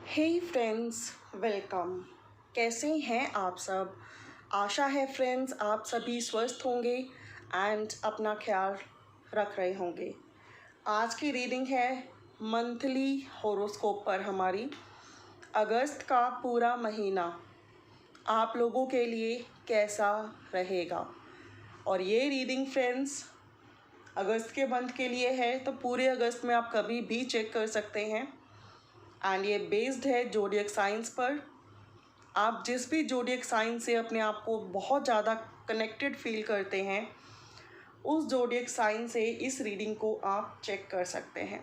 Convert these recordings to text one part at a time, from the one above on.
हे friends, welcome. कैसे हैं आप सब? आशा है फ्रेंड्स आप सभी स्वस्थ होंगे एंड अपना ख्याल रख रहे होंगे। आज की रीडिंग है मंथली हॉरोस्कोप पर हमारी। अगस्त का पूरा महीना आप लोगों के लिए कैसा रहेगा? और ये रीडिंग फ्रेंड्स अगस्त के मंथ के लिए है, तो पूरे अगस्त में आप कभी भी चेक कर सकते हैं। एंड ये बेस्ड है जोडियक साइंस पर। आप जिस भी जोडियक साइंस से अपने आप को बहुत ज़्यादा कनेक्टेड फील करते हैं, उस जोडियक साइंस से इस रीडिंग को आप चेक कर सकते हैं।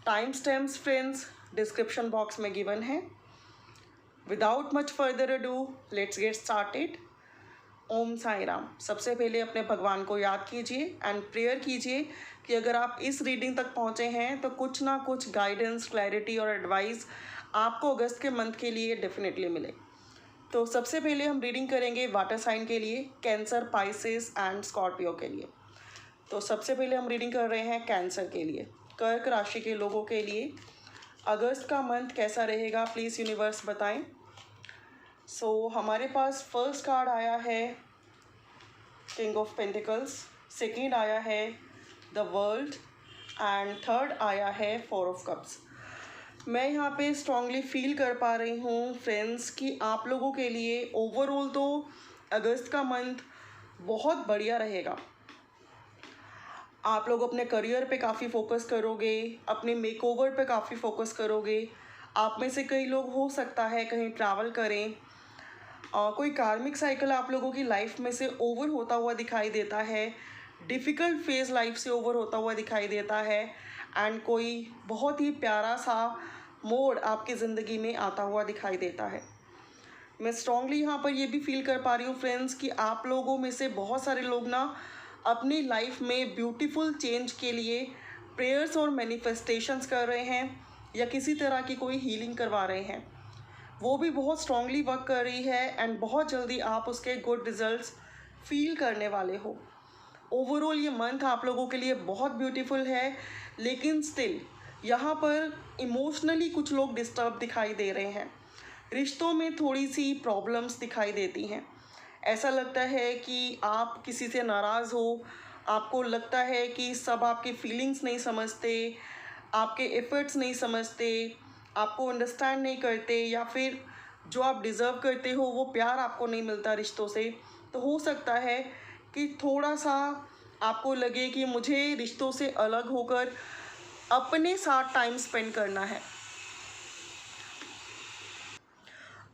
Time stamps friends description box में गिवन है। Without much further ado let's get started. Om Sai Ram. सबसे पहले अपने भगवान को याद कीजिए एंड प्रेयर कीजिए कि अगर आप इस रीडिंग तक पहुँचे हैं तो कुछ ना कुछ गाइडेंस, क्लैरिटी और एडवाइस आपको अगस्त के मंथ के लिए डेफिनेटली मिले। तो सबसे पहले हम रीडिंग करेंगे वाटर साइन के लिए, कैंसर, पाइसेस एंड स्कॉर्पियो के लिए। तो सबसे पहले हम रीडिंग कर रहे हैं कैंसर के लिए। कर्क राशि के लोगों के लिए अगस्त का मंथ कैसा रहेगा, प्लीज़ यूनिवर्स बताएं। हमारे पास फर्स्ट कार्ड आया है किंग ऑफ पेंटिकल्स, सेकेंड आया है द वर्ल्ड एंड थर्ड आया है फोर ऑफ कप्स। मैं यहाँ पे स्ट्रांगली फील कर पा रही हूँ फ्रेंड्स कि आप लोगों के लिए ओवरऑल तो अगस्त का मंथ बहुत बढ़िया रहेगा। आप लोग अपने करियर पे काफ़ी फोकस करोगे, अपने मेकओवर पे काफ़ी फोकस करोगे। आप में से कई लोग हो सकता है कहीं ट्रैवल करें। कोई कार्मिक साइकिल आप लोगों की लाइफ में से ओवर होता हुआ दिखाई देता है। डिफ़िकल्ट फेज़ लाइफ से ओवर होता हुआ दिखाई देता है एंड कोई बहुत ही प्यारा सा मोड़ आपकी ज़िंदगी में आता हुआ दिखाई देता है। मैं स्ट्रांगली यहाँ पर ये भी फील कर पा रही हूँ फ्रेंड्स कि आप लोगों में से बहुत सारे लोग ना अपनी लाइफ में ब्यूटीफुल चेंज के लिए प्रेयर्स और मैनिफेस्टेशंस कर रहे हैं या किसी तरह की कोई हीलिंग करवा रहे हैं। वो भी बहुत स्ट्रांगली वर्क कर रही है एंड बहुत जल्दी आप उसके गुड रिजल्ट्स फील करने वाले हो। ओवरऑल ये मंथ आप लोगों के लिए बहुत ब्यूटीफुल है, लेकिन स्टिल यहाँ पर इमोशनली कुछ लोग डिस्टर्ब दिखाई दे रहे हैं। रिश्तों में थोड़ी सी प्रॉब्लम्स दिखाई देती हैं। ऐसा लगता है कि आप किसी से नाराज़ हो, आपको लगता है कि सब आपकी फीलिंग्स नहीं समझते, आपके एफर्ट्स नहीं समझते, आपको अंडरस्टैंड नहीं करते, या फिर जो आप डिज़र्व करते हो वो प्यार आपको नहीं मिलता रिश्तों से। तो हो सकता है कि थोड़ा सा आपको लगे कि मुझे रिश्तों से अलग होकर अपने साथ टाइम स्पेंड करना है,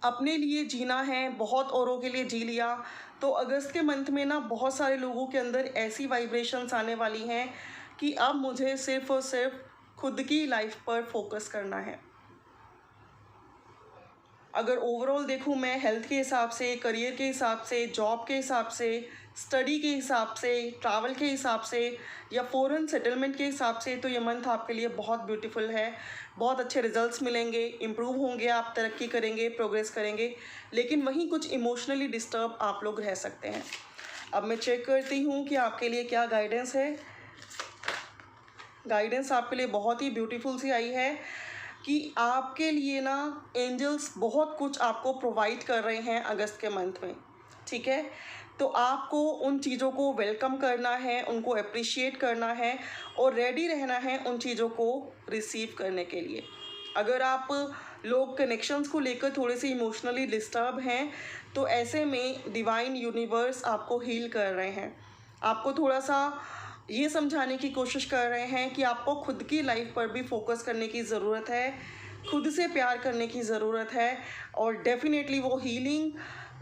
अपने लिए जीना है। बहुत औरों के लिए जी लिया। तो अगस्त के मंथ में ना बहुत सारे लोगों के अंदर ऐसी वाइब्रेशंस आने वाली हैं कि अब मुझे सिर्फ और सिर्फ खुद की लाइफ पर फोकस करना है। अगर ओवरऑल देखूँ मैं हेल्थ के हिसाब से, करियर के हिसाब से, जॉब के हिसाब से, स्टडी के हिसाब से, ट्रैवल के हिसाब से या फॉरेन सेटलमेंट के हिसाब से, तो ये मंथ आपके लिए बहुत ब्यूटीफुल है। बहुत अच्छे रिजल्ट्स मिलेंगे, इम्प्रूव होंगे, आप तरक्की करेंगे, प्रोग्रेस करेंगे। लेकिन वहीं कुछ इमोशनली डिस्टर्ब आप लोग रह सकते हैं। अब मैं चेक करती हूँ कि आपके लिए क्या गाइडेंस है। गाइडेंस आपके लिए बहुत ही ब्यूटीफुल सी आई है कि आपके लिए ना एंजल्स बहुत कुछ आपको प्रोवाइड कर रहे हैं अगस्त के मंथ में। ठीक है, तो आपको उन चीज़ों को वेलकम करना है, उनको अप्रिशिएट करना है और रेडी रहना है उन चीज़ों को रिसीव करने के लिए। अगर आप लोग कनेक्शंस को लेकर थोड़े से इमोशनली डिस्टर्ब हैं, तो ऐसे में डिवाइन यूनिवर्स आपको हील कर रहे हैं। आपको थोड़ा सा ये समझाने की कोशिश कर रहे हैं कि आपको खुद की लाइफ पर भी फोकस करने की ज़रूरत है, खुद से प्यार करने की ज़रूरत है और डेफिनेटली वो हीलिंग,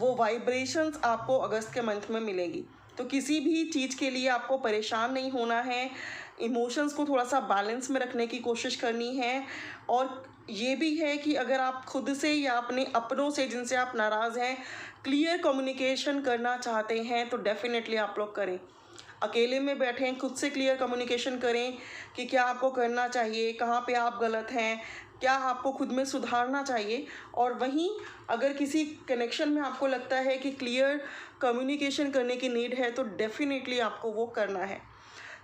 वो वाइब्रेशंस आपको अगस्त के मंथ में मिलेगी। तो किसी भी चीज़ के लिए आपको परेशान नहीं होना है, इमोशंस को थोड़ा सा बैलेंस में रखने की कोशिश करनी है। और ये भी है कि अगर आप खुद से या अपने अपनों से जिनसे आप नाराज़ हैं क्लियर कम्युनिकेशन करना चाहते हैं, तो डेफिनेटली आप लोग करें। अकेले में बैठें, खुद से क्लियर कम्युनिकेशन करें कि क्या आपको करना चाहिए, कहाँ पे आप गलत हैं, क्या आपको खुद में सुधारना चाहिए। और वहीं अगर किसी कनेक्शन में आपको लगता है कि क्लियर कम्युनिकेशन करने की नीड है, तो डेफिनेटली आपको वो करना है।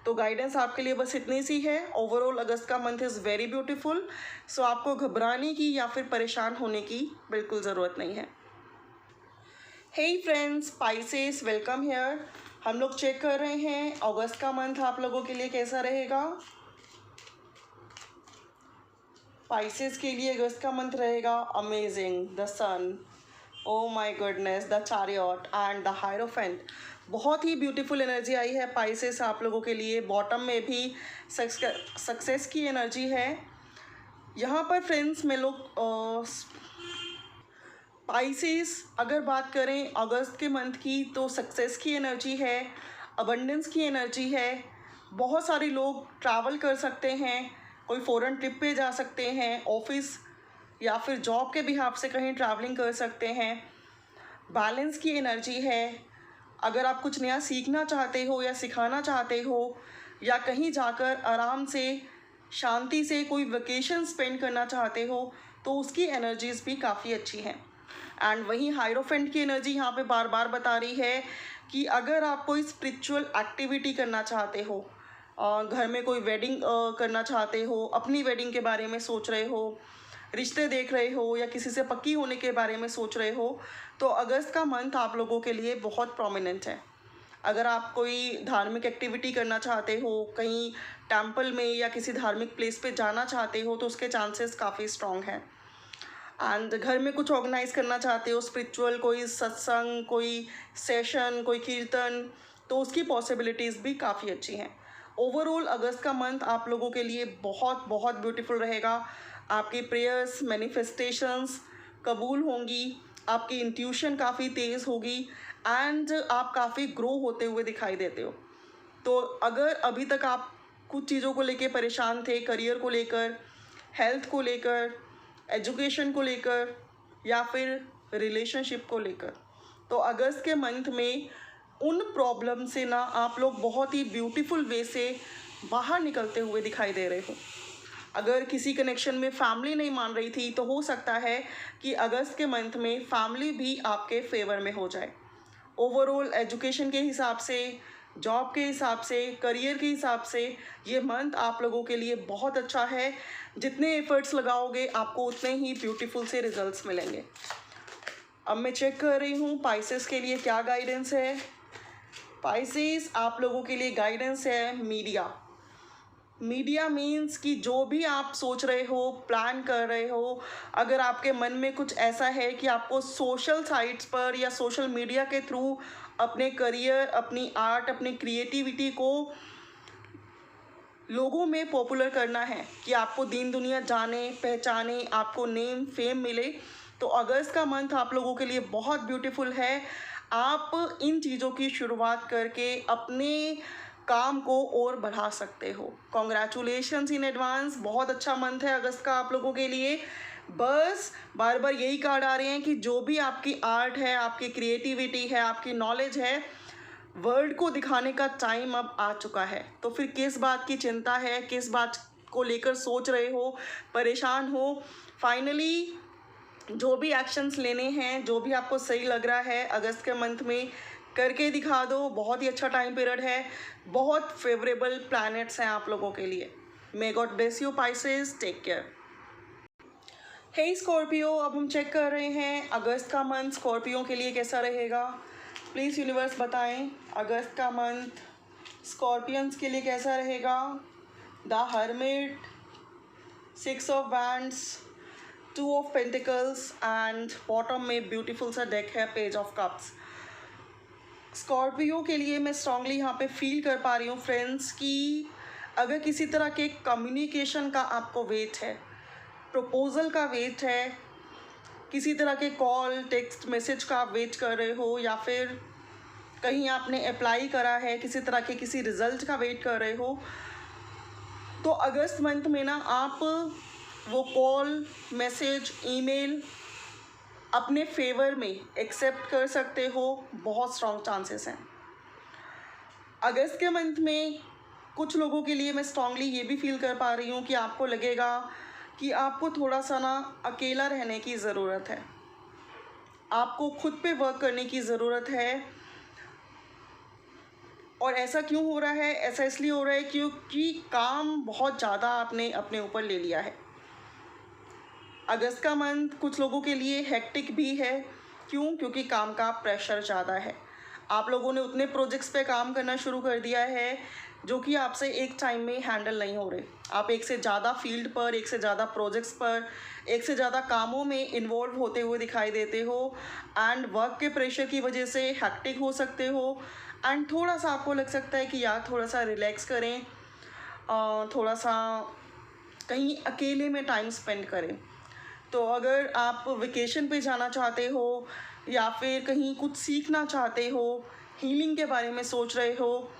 तो गाइडेंस आपके लिए बस इतनी सी है। ओवरऑल अगस्त का मंथ इज़ वेरी ब्यूटीफुल, सो आपको घबराने की या फिर परेशान होने की बिल्कुल ज़रूरत नहीं है। Hey friends, Pisces, welcome here. हम लोग चेक कर रहे हैं अगस्त का मंथ आप लोगों के लिए कैसा रहेगा। पाइसेस के लिए अगस्त का मंथ रहेगा amazing. The sun, oh my goodness, the chariot and the hierophant. बहुत ही ब्यूटीफुल एनर्जी आई है पाइसेस आप लोगों के लिए। बॉटम में भी सक्सेस की एनर्जी है यहाँ पर फ्रेंड्स। में लोग पाइसेस अगर बात करें अगस्त के मंथ की तो सक्सेस की एनर्जी है, अबंडेंस की एनर्जी है। बहुत सारे लोग ट्रैवल कर सकते हैं, कोई फ़ॉरेन ट्रिप पे जा सकते हैं, ऑफिस या फिर जॉब के बिहाफ से कहीं ट्रैवलिंग कर सकते हैं। बैलेंस की एनर्जी है। अगर आप कुछ नया सीखना चाहते हो या सिखाना चाहते हो या कहीं जाकर आराम से शांति से कोई वेकेशन स्पेंड करना चाहते हो तो उसकी एनर्जीज़ भी काफ़ी अच्छी हैं। एंड वहीं हायरोफेंट की एनर्जी यहाँ पे बार बार बता रही है कि अगर आप कोई स्पिरिचुअल एक्टिविटी करना चाहते हो, घर में कोई वेडिंग करना चाहते हो, अपनी वेडिंग के बारे में सोच रहे हो, रिश्ते देख रहे हो या किसी से पक्की होने के बारे में सोच रहे हो, तो अगस्त का मंथ आप लोगों के लिए बहुत प्रोमिनेंट है। अगर आप कोई धार्मिक एक्टिविटी करना चाहते हो, कहीं टेम्पल में या किसी धार्मिक प्लेस पे जाना चाहते हो तो उसके चांसेस काफ़ी स्ट्रॉन्ग हैं। एंड घर में कुछ ऑर्गेनाइज करना चाहते हो स्पिरिचुअल, कोई सत्संग, कोई सेशन, कोई कीर्तन, तो उसकी पॉसिबिलिटीज़ भी काफ़ी अच्छी हैं। ओवरऑल अगस्त का मंथ आप लोगों के लिए बहुत बहुत ब्यूटीफुल रहेगा। आपकी प्रेयर्स, मैनिफेस्टेशंस कबूल होंगी, आपकी इंट्यूशन काफ़ी तेज़ होगी एंड आप काफ़ी ग्रो होते हुए दिखाई देते हो। तो अगर अभी तक आप कुछ चीज़ों को लेकर परेशान थे, करियर को लेकर, हेल्थ को लेकर, एजुकेशन को लेकर या फिर रिलेशनशिप को लेकर, तो अगस्त के मंथ में उन प्रॉब्लम से ना आप लोग बहुत ही ब्यूटीफुल वे से बाहर निकलते हुए दिखाई दे रहे हो। अगर किसी कनेक्शन में फैमिली नहीं मान रही थी तो हो सकता है कि अगस्त के मंथ में फैमिली भी आपके फेवर में हो जाए। ओवरऑल एजुकेशन के हिसाब से, जॉब के हिसाब से, करियर के हिसाब से ये मंथ आप लोगों के लिए बहुत अच्छा है। जितने एफर्ट्स लगाओगे आपको उतने ही ब्यूटीफुल से रिजल्ट्स मिलेंगे। अब मैं चेक कर रही हूँ पाइसेस के लिए क्या गाइडेंस है। पाइसेस आप लोगों के लिए गाइडेंस है मीडिया। मीडिया मीन्स कि जो भी आप सोच रहे हो, प्लान कर रहे हो, अगर आपके मन में कुछ ऐसा है कि आपको सोशल साइट्स पर या सोशल मीडिया के थ्रू अपने करियर, अपनी आर्ट, अपनी क्रिएटिविटी को लोगों में पॉपुलर करना है कि आपको दीन दुनिया जाने, पहचाने, आपको नेम फेम मिले, तो अगस्त का मंथ आप लोगों के लिए बहुत ब्यूटीफुल है। आप इन चीज़ों की शुरुआत करके अपने काम को और बढ़ा सकते हो। Congratulations in advance. बहुत अच्छा मंथ है अगस्त का आप लोगों के लिए। बस बार बार यही कार्ड आ रहे हैं कि जो भी आपकी आर्ट है, आपकी क्रिएटिविटी है, आपकी नॉलेज है, वर्ल्ड को दिखाने का टाइम अब आ चुका है। तो फिर किस बात की चिंता है, किस बात को लेकर सोच रहे हो, परेशान हो। फाइनली जो भी एक्शंस लेने हैं, जो भी आपको सही लग रहा है अगस्त के मंथ में करके दिखा दो। बहुत ही अच्छा टाइम पीरियड है, बहुत फेवरेबल प्लैनेट्स हैं आप लोगों के लिए। May God bless you Pisces, take care. Hey Scorpio, अब हम चेक कर रहे हैं अगस्त का मंथ स्कॉर्पियो के लिए कैसा रहेगा। प्लीज़ यूनिवर्स बताएं अगस्त का मंथ स्कॉर्पियंस के लिए कैसा रहेगा। The hermit, 6 of wands, 2 of pentacles and bottom में ब्यूटीफुल सा डेक है पेज ऑफ कप्स। स्कॉर्पियो के लिए मैं स्ट्रांगली यहाँ पे फील कर पा रही हूँ फ्रेंड्स कि अगर किसी तरह के कम्युनिकेशन का आपको वेट है, प्रपोजल का वेट है, किसी तरह के कॉल, टेक्स्ट, मैसेज का आप वेट कर रहे हो या फिर कहीं आपने अप्लाई करा है, किसी तरह के किसी रिज़ल्ट का वेट कर रहे हो, तो अगस्त मंथ में ना आप वो कॉल, मैसेज, ईमेल अपने फेवर में एक्सेप्ट कर सकते हो। बहुत स्ट्रॉन्ग चांसेस हैं अगस्त के मंथ में। कुछ लोगों के लिए मैं स्ट्रांगली ये भी फील कर पा रही हूँ कि आपको लगेगा कि आपको थोड़ा सा ना अकेला रहने की ज़रूरत है, आपको खुद पे वर्क करने की ज़रूरत है। और ऐसा क्यों हो रहा है? ऐसा इसलिए हो रहा है क्योंकि काम बहुत ज़्यादा आपने अपने ऊपर ले लिया है। अगस्त का मंथ कुछ लोगों के लिए हेक्टिक भी है। क्यों? क्योंकि काम का प्रेशर ज़्यादा है। आप लोगों ने उतने प्रोजेक्ट्स पे काम करना शुरू कर दिया है जो कि आपसे एक टाइम में हैंडल नहीं हो रहे। आप एक से ज़्यादा फील्ड पर, एक से ज़्यादा प्रोजेक्ट्स पर, एक से ज़्यादा कामों में इन्वॉल्व होते हुए दिखाई देते हो एंड वर्क के प्रेशर की वजह से हेक्टिक हो सकते हो एंड थोड़ा सा आपको लग सकता है कि यार थोड़ा सा रिलैक्स करें, थोड़ा सा कहीं अकेले में टाइम स्पेंड करें। तो अगर आप वेकेशन पे जाना चाहते हो या फिर कहीं कुछ सीखना चाहते हो, हीलिंग के बारे में सोच रहे हो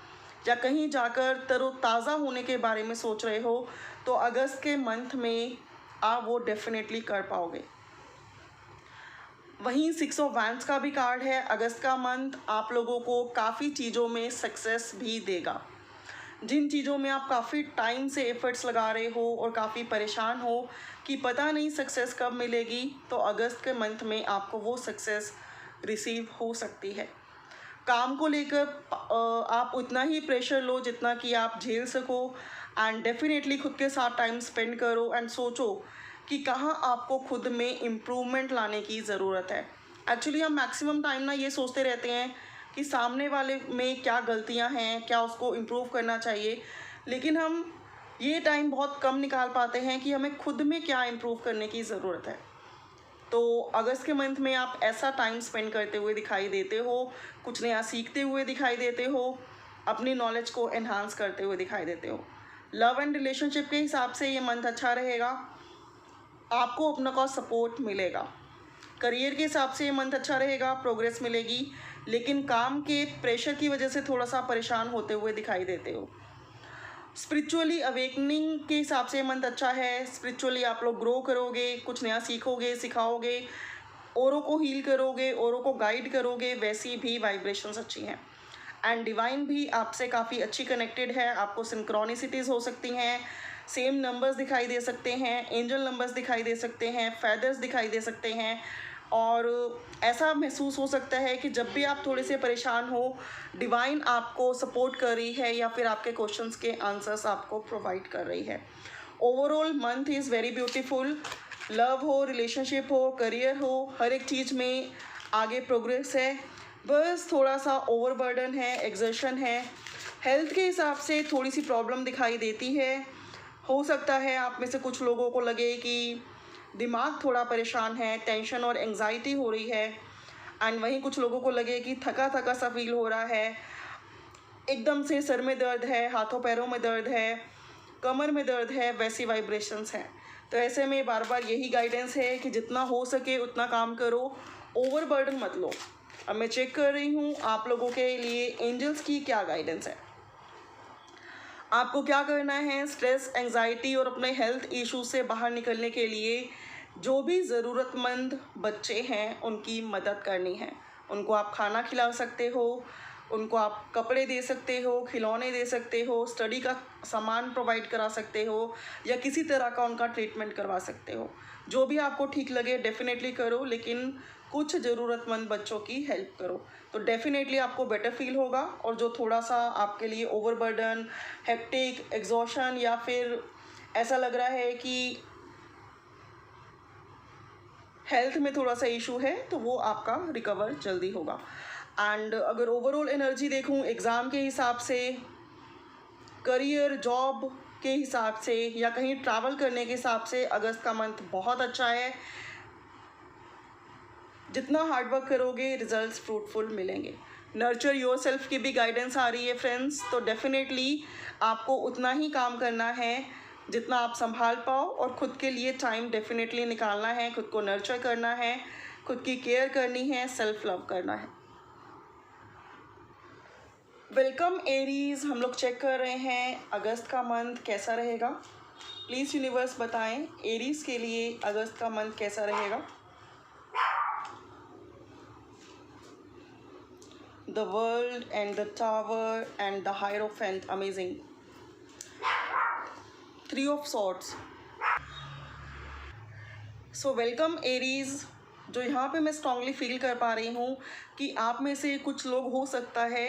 या कहीं जाकर तरोताज़ा होने के बारे में सोच रहे हो, तो अगस्त के मंथ में आप वो डेफिनेटली कर पाओगे। वहीं 6 ऑफ वैंड्स का भी कार्ड है। अगस्त का मंथ आप लोगों को काफ़ी चीज़ों में सक्सेस भी देगा। जिन चीज़ों में आप काफ़ी टाइम से एफर्ट्स लगा रहे हो और काफ़ी परेशान हो कि पता नहीं सक्सेस कब मिलेगी, तो अगस्त के मंथ में आपको वो सक्सेस रिसीव हो सकती है। काम को लेकर आप उतना ही प्रेशर लो जितना कि आप झेल सको एंड डेफिनेटली खुद के साथ टाइम स्पेंड करो एंड सोचो कि कहाँ आपको खुद में इम्प्रूवमेंट लाने की ज़रूरत है। एक्चुअली हम मैक्सिमम टाइम ना ये सोचते रहते हैं कि सामने वाले में क्या गलतियां हैं, क्या उसको इम्प्रूव करना चाहिए, लेकिन हम ये टाइम बहुत कम निकाल पाते हैं कि हमें खुद में क्या इम्प्रूव करने की ज़रूरत है। तो अगस्त के मंथ में आप ऐसा टाइम स्पेंड करते हुए दिखाई देते हो, कुछ नया सीखते हुए दिखाई देते हो, अपनी नॉलेज को एनहांस करते हुए दिखाई देते हो। लव एंड रिलेशनशिप के हिसाब से ये मंथ अच्छा रहेगा, आपको अपना का सपोर्ट मिलेगा। करियर के हिसाब से ये मंथ अच्छा रहेगा, प्रोग्रेस मिलेगी, लेकिन काम के प्रेशर की वजह से थोड़ा सा परेशान होते हुए दिखाई देते हो। स्पिरिचुअली अवेकनिंग के हिसाब से मंथ अच्छा है। स्पिरिचुअली आप लोग ग्रो करोगे, कुछ नया सीखोगे, सिखाओगे, औरों को हील करोगे, औरों को गाइड करोगे, वैसी भी वाइब्रेशंस अच्छी हैं। एंड डिवाइन भी आपसे काफ़ी अच्छी कनेक्टेड है। आपको सिंक्रोनिसिटीज़ हो सकती हैं, सेम नंबर्स दिखाई दे सकते हैं, एंजल नंबर्स दिखाई दे सकते हैं, फेदर्स दिखाई दे सकते हैं और ऐसा महसूस हो सकता है कि जब भी आप थोड़े से परेशान हो, डिवाइन आपको सपोर्ट कर रही है या फिर आपके क्वेश्चंस के आंसर्स आपको प्रोवाइड कर रही है। Overall month is very beautiful. Love हो, रिलेशनशिप हो, करियर हो, हर एक चीज़ में आगे प्रोग्रेस है। बस थोड़ा सा ओवरबर्डन है, एग्जर्शन है। हेल्थ के हिसाब से थोड़ी सी प्रॉब्लम दिखाई देती है। हो सकता है आप में से कुछ लोगों को लगे कि दिमाग थोड़ा परेशान है, टेंशन और एंग्जाइटी हो रही है एंड वहीं कुछ लोगों को लगे कि थका थका सा फील हो रहा है, एकदम से सर में दर्द है, हाथों पैरों में दर्द है, कमर में दर्द है, वैसी वाइब्रेशंस हैं। तो ऐसे में बार बार यही गाइडेंस है कि जितना हो सके उतना काम करो, ओवरबर्डन मत लो। अब मैं चेक कर रही हूँ आप लोगों के लिए एंजल्स की क्या गाइडेंस है। आपको क्या करना है, स्ट्रेस, एंग्जाइटी और अपने हेल्थ इशू से बाहर निकलने के लिए जो भी ज़रूरतमंद बच्चे हैं उनकी मदद करनी है। उनको आप खाना खिला सकते हो, उनको आप कपड़े दे सकते हो, खिलौने दे सकते हो, स्टडी का सामान प्रोवाइड करा सकते हो या किसी तरह का उनका ट्रीटमेंट करवा सकते हो। जो भी आपको ठीक लगे डेफिनेटली करो, लेकिन कुछ ज़रूरतमंद बच्चों की हेल्प करो तो डेफिनेटली आपको बेटर फील होगा। और जो थोड़ा सा आपके लिए ओवरबर्डन, हेक्टिक, एग्जॉशन या फिर ऐसा लग रहा है कि हेल्थ में थोड़ा सा इशू है, तो वो आपका रिकवर जल्दी होगा। एंड अगर ओवरऑल एनर्जी देखूं एग्ज़ाम के हिसाब से, करियर, जॉब के हिसाब से या कहीं ट्रैवल करने के हिसाब से अगस्त का मंथ बहुत अच्छा है। जितना हार्डवर्क करोगे रिजल्ट्स फ्रूटफुल मिलेंगे। नर्चर योर सेल्फ की भी गाइडेंस आ रही है फ्रेंड्स, तो डेफिनेटली आपको उतना ही काम करना है जितना आप संभाल पाओ और खुद के लिए टाइम डेफिनेटली निकालना है, खुद को नर्चर करना है, खुद की केयर करनी है, सेल्फ लव करना है। वेलकम एरीज, हम लोग चेक कर रहे हैं अगस्त का मंथ कैसा रहेगा। प्लीज़ यूनिवर्स बताएं एरीज के लिए अगस्त का मंथ कैसा रहेगा। The world and the tower and the hierophant, amazing. 3 of swords. So welcome Aries, जो यहाँ पे मैं स्ट्रांगली फील कर पा रही हूँ कि आप में से कुछ लोग हो सकता है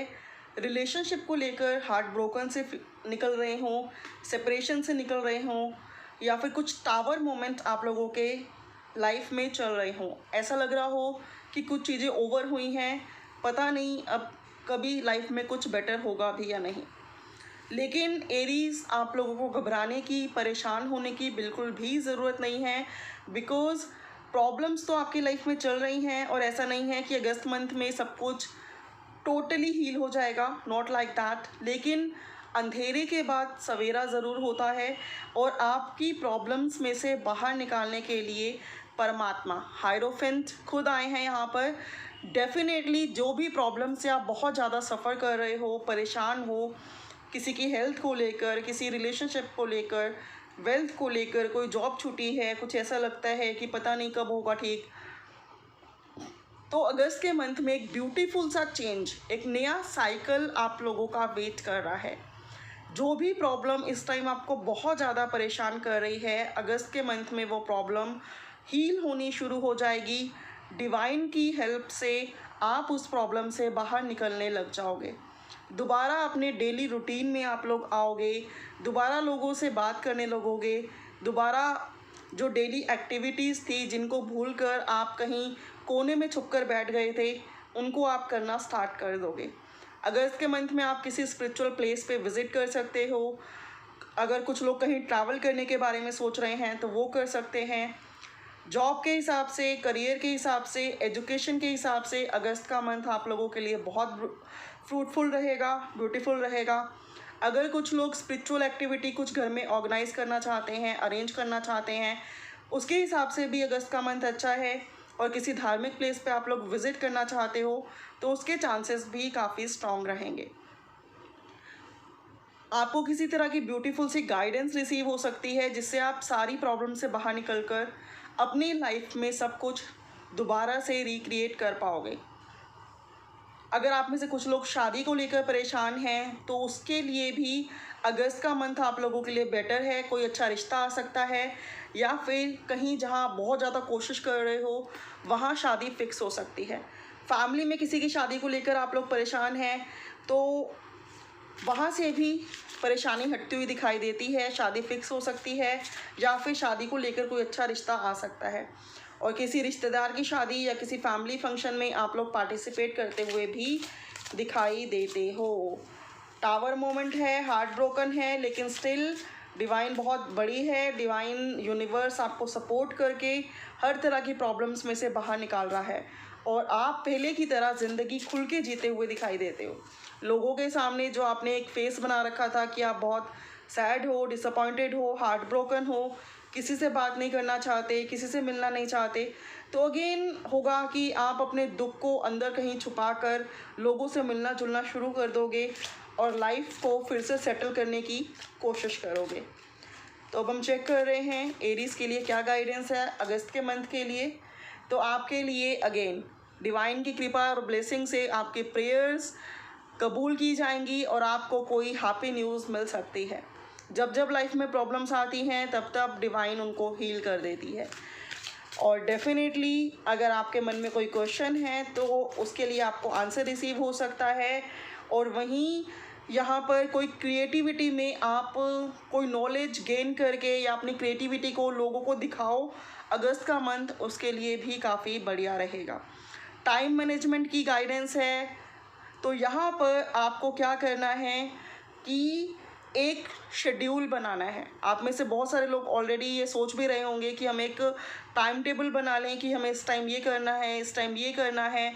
रिलेशनशिप को लेकर हार्ट ब्रोकन से निकल रहे हों, सेपरेशन से निकल रहे हों, या फिर कुछ टावर मोमेंट आप लोगों के लाइफ में चल रहे हों। ऐसा लग रहा हो कि कुछ चीज़ें ओवर हुई हैं, पता नहीं अब कभी लाइफ में कुछ बेटर होगा भी या नहीं। लेकिन एरीज, आप लोगों को घबराने की, परेशान होने की बिल्कुल भी ज़रूरत नहीं है, बिकॉज़ प्रॉब्लम्स तो आपकी लाइफ में चल रही हैं और ऐसा नहीं है कि अगस्त मंथ में सब कुछ टोटली हील हो जाएगा, नॉट लाइक दैट। लेकिन अंधेरे के बाद सवेरा ज़रूर होता है और आपकी प्रॉब्लम्स में से बाहर निकालने के लिए परमात्मा हायरोफेंट खुद आए हैं यहाँ पर। डेफिनेटली जो भी प्रॉब्लम से आप बहुत ज़्यादा सफ़र कर रहे हो, परेशान हो, किसी की हेल्थ को लेकर, किसी रिलेशनशिप को लेकर, वेल्थ को लेकर, कोई जॉब छूटी है, कुछ ऐसा लगता है कि पता नहीं कब होगा ठीक, तो अगस्त के मंथ में एक ब्यूटीफुल सा चेंज, एक नया साइकिल आप लोगों का वेट कर रहा है। जो भी प्रॉब्लम इस टाइम आपको बहुत ज़्यादा परेशान कर रही है, अगस्त के मंथ में वो प्रॉब्लम हील होनी शुरू हो जाएगी। डिवाइन की हेल्प से आप उस प्रॉब्लम से बाहर निकलने लग जाओगे। दोबारा अपने डेली रूटीन में आप लोग आओगे, दोबारा लोगों से बात करने लगोगे, दोबारा जो डेली एक्टिविटीज़ थी जिनको भूलकर आप कहीं कोने में छुपकर बैठ गए थे, उनको आप करना स्टार्ट कर दोगे। अगस्त के मंथ में आप किसी स्पिरिचुअल प्लेस पे विज़िट कर सकते हो। अगर कुछ लोग कहीं ट्रैवल करने के बारे में सोच रहे हैं तो वो कर सकते हैं। जॉब के हिसाब से, करियर के हिसाब से, एजुकेशन के हिसाब से अगस्त का मंथ आप लोगों के लिए बहुत फ्रूटफुल रहेगा, ब्यूटीफुल रहेगा। अगर कुछ लोग स्पिरिचुअल एक्टिविटी कुछ घर में ऑर्गेनाइज करना चाहते हैं, अरेंज करना चाहते हैं, उसके हिसाब से भी अगस्त का मंथ अच्छा है। और किसी धार्मिक प्लेस पे आप लोग विज़िट करना चाहते हो तो उसके चांसेस भी काफ़ी स्ट्रॉन्ग रहेंगे। आपको किसी तरह की ब्यूटीफुल सी गाइडेंस रिसीव हो सकती है जिससे आप सारी प्रॉब्लम से बाहर निकलकर अपनी लाइफ में सब कुछ दोबारा से रिक्रिएट कर पाओगे। अगर आप में से कुछ लोग शादी को लेकर परेशान हैं तो उसके लिए भी अगस्त का मंथ आप लोगों के लिए बेटर है। कोई अच्छा रिश्ता आ सकता है, या फिर कहीं जहां बहुत ज़्यादा कोशिश कर रहे हो वहां शादी फिक्स हो सकती है। फैमिली में किसी की शादी को लेकर आप लोग परेशान हैं तो वहाँ से भी परेशानी हटती हुई दिखाई देती है, शादी फिक्स हो सकती है, या फिर शादी को लेकर कोई अच्छा रिश्ता आ सकता है। और किसी रिश्तेदार की शादी या किसी फैमिली फंक्शन में आप लोग पार्टिसिपेट करते हुए भी दिखाई देते हो। टावर मोमेंट है, हार्ट ब्रोकन है, लेकिन स्टिल डिवाइन बहुत बड़ी है। डिवाइन यूनिवर्स आपको सपोर्ट करके हर तरह की प्रॉब्लम्स में से बाहर निकाल रहा है और आप पहले की तरह ज़िंदगी खुल के जीते हुए दिखाई देते हो। लोगों के सामने जो आपने एक फेस बना रखा था कि आप बहुत सैड हो, डिसअपॉइंटेड हो, हार्ट ब्रोकन हो, किसी से बात नहीं करना चाहते, किसी से मिलना नहीं चाहते, तो अगेन होगा कि आप अपने दुख को अंदर कहीं छुपा कर लोगों से मिलना जुलना शुरू कर दोगे और लाइफ को फिर से सेटल करने की कोशिश करोगे। तो अब हम चेक कर रहे हैं एरीज के लिए क्या गाइडेंस है अगस्त के मंथ के लिए। तो आपके लिए अगेन डिवाइन की कृपा और ब्लेसिंग से आपके प्रेयर्स कबूल की जाएंगी और आपको कोई हैप्पी न्यूज़ मिल सकती है। जब जब लाइफ में प्रॉब्लम्स आती हैं तब तब डिवाइन उनको हील कर देती है। और डेफिनेटली अगर आपके मन में कोई क्वेश्चन है तो उसके लिए आपको आंसर रिसीव हो सकता है। और वहीं यहाँ पर कोई क्रिएटिविटी में आप कोई नॉलेज गेन करके या अपनी क्रिएटिविटी को लोगों को दिखाओ, अगस्त का मंथ उसके लिए भी काफ़ी बढ़िया रहेगा। टाइम मैनेजमेंट की गाइडेंस है, तो यहाँ पर आपको क्या करना है कि एक शेड्यूल बनाना है। आप में से बहुत सारे लोग ऑलरेडी ये सोच भी रहे होंगे कि हम एक टाइम टेबल बना लें कि हमें इस टाइम ये करना है, इस टाइम ये करना है,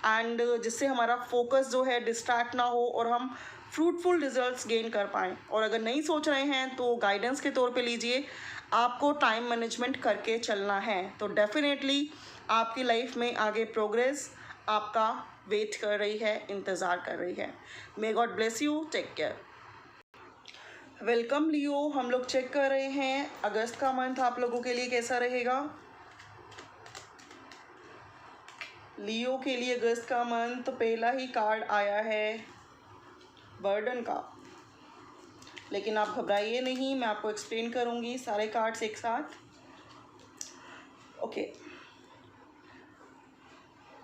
एंड जिससे हमारा फोकस जो है डिस्ट्रैक्ट ना हो और हम फ्रूटफुल रिजल्ट्स गेन कर पाएँ। और अगर नहीं सोच रहे हैं तो गाइडेंस के तौर पे लीजिए, आपको टाइम मैनेजमेंट करके चलना है तो डेफिनेटली आपकी लाइफ में आगे प्रोग्रेस आपका वेट कर रही है, इंतज़ार कर रही है। May God bless you, take care. Welcome Leo, हम लोग चेक कर रहे हैं अगस्त का मंथ आप लोगों के लिए कैसा रहेगा। लियो के लिए अगस्त का मंथ पहला ही कार्ड आया है बर्डन का, लेकिन आप घबराइए नहीं, मैं आपको एक्सप्लेन करूँगी सारे कार्ड्स एक साथ। ओके,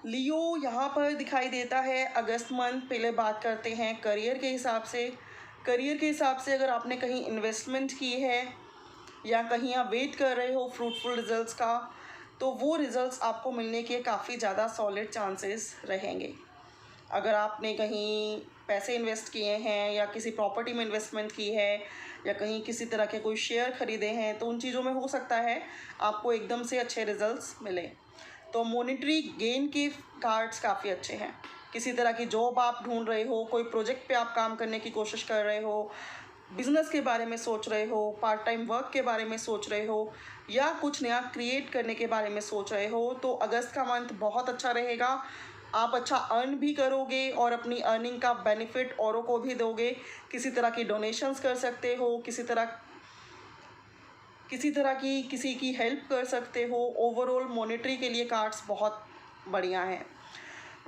लियो यहाँ पर दिखाई देता है अगस्त मंथ। पहले बात करते हैं करियर के हिसाब से। करियर के हिसाब से अगर आपने कहीं इन्वेस्टमेंट की है या कहीं आप वेट कर रहे हो फ्रूटफुल रिजल्ट्स का, तो वो रिजल्ट्स आपको मिलने के काफ़ी ज़्यादा सॉलिड चांसेस रहेंगे। अगर आपने कहीं पैसे इन्वेस्ट किए हैं या किसी प्रॉपर्टी में इन्वेस्टमेंट की है या कहीं किसी तरह के कोई शेयर खरीदे हैं, तो उन चीज़ों में हो सकता है आपको एकदम से अच्छे रिजल्ट्स मिले। तो मॉनेटरी गेन के कार्ड्स काफ़ी अच्छे हैं। किसी तरह की जॉब आप ढूंढ रहे हो, कोई प्रोजेक्ट पे आप काम करने की कोशिश कर रहे हो, बिज़नेस के बारे में सोच रहे हो, पार्ट टाइम वर्क के बारे में सोच रहे हो या कुछ नया क्रिएट करने के बारे में सोच रहे हो, तो अगस्त का मंथ बहुत अच्छा रहेगा। आप अच्छा अर्न भी करोगे और अपनी अर्निंग का बेनिफिट औरों को भी दोगे। किसी तरह की डोनेशंस कर सकते हो, किसी तरह की किसी की हेल्प कर सकते हो। ओवरऑल मॉनेटरी के लिए कार्ड्स बहुत बढ़िया हैं।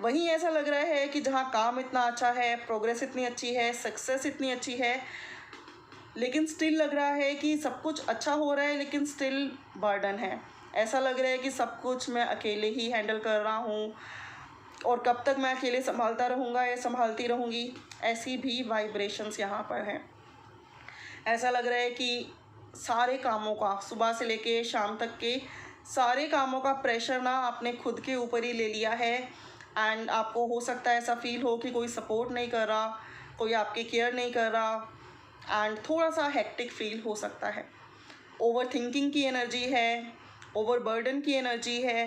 वहीं ऐसा लग रहा है कि जहां काम इतना अच्छा है, प्रोग्रेस इतनी अच्छी है, सक्सेस इतनी अच्छी है, लेकिन स्टिल लग रहा है कि सब कुछ अच्छा हो रहा है लेकिन स्टिल बर्डन है। ऐसा लग रहा है कि सब कुछ मैं अकेले ही हैंडल कर रहा हूँ और कब तक मैं अकेले संभालता रहूँगा या संभालती रहूँगी, ऐसी भी वाइब्रेशंस यहाँ पर हैं। ऐसा लग रहा है कि सारे कामों का, सुबह से लेके शाम तक के सारे कामों का प्रेशर ना आपने खुद के ऊपर ही ले लिया है। एंड आपको हो सकता है ऐसा फील हो कि कोई सपोर्ट नहीं कर रहा, कोई आपकी केयर नहीं कर रहा एंड थोड़ा सा हेक्टिक फील हो सकता है। ओवर थिंकिंग की एनर्जी है, ओवर बर्डन की एनर्जी है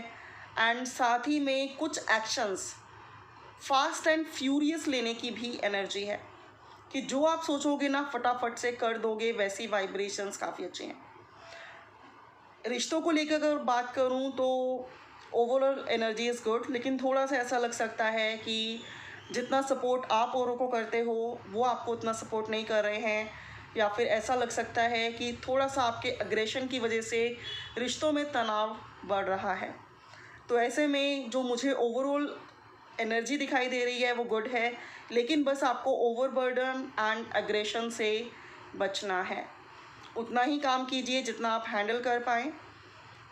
एंड साथ ही में कुछ एक्शंस फास्ट एंड फ्यूरियस लेने की भी एनर्जी है कि जो आप सोचोगे ना फटाफट से कर दोगे, वैसी वाइब्रेशंस काफ़ी अच्छी हैं। रिश्तों को लेकर अगर बात करूं तो ओवरऑल एनर्जी इज़ गुड, लेकिन थोड़ा सा ऐसा लग सकता है कि जितना सपोर्ट आप औरों को करते हो वो आपको उतना सपोर्ट नहीं कर रहे हैं, या फिर ऐसा लग सकता है कि थोड़ा सा आपके अग्रेशन की वजह से रिश्तों में तनाव बढ़ रहा है। तो ऐसे में जो मुझे ओवरऑल एनर्जी दिखाई दे रही है वो गुड है, लेकिन बस आपको ओवरबर्डन एंड अग्रेशन से बचना है। उतना ही काम कीजिए जितना आप हैंडल कर पाएँ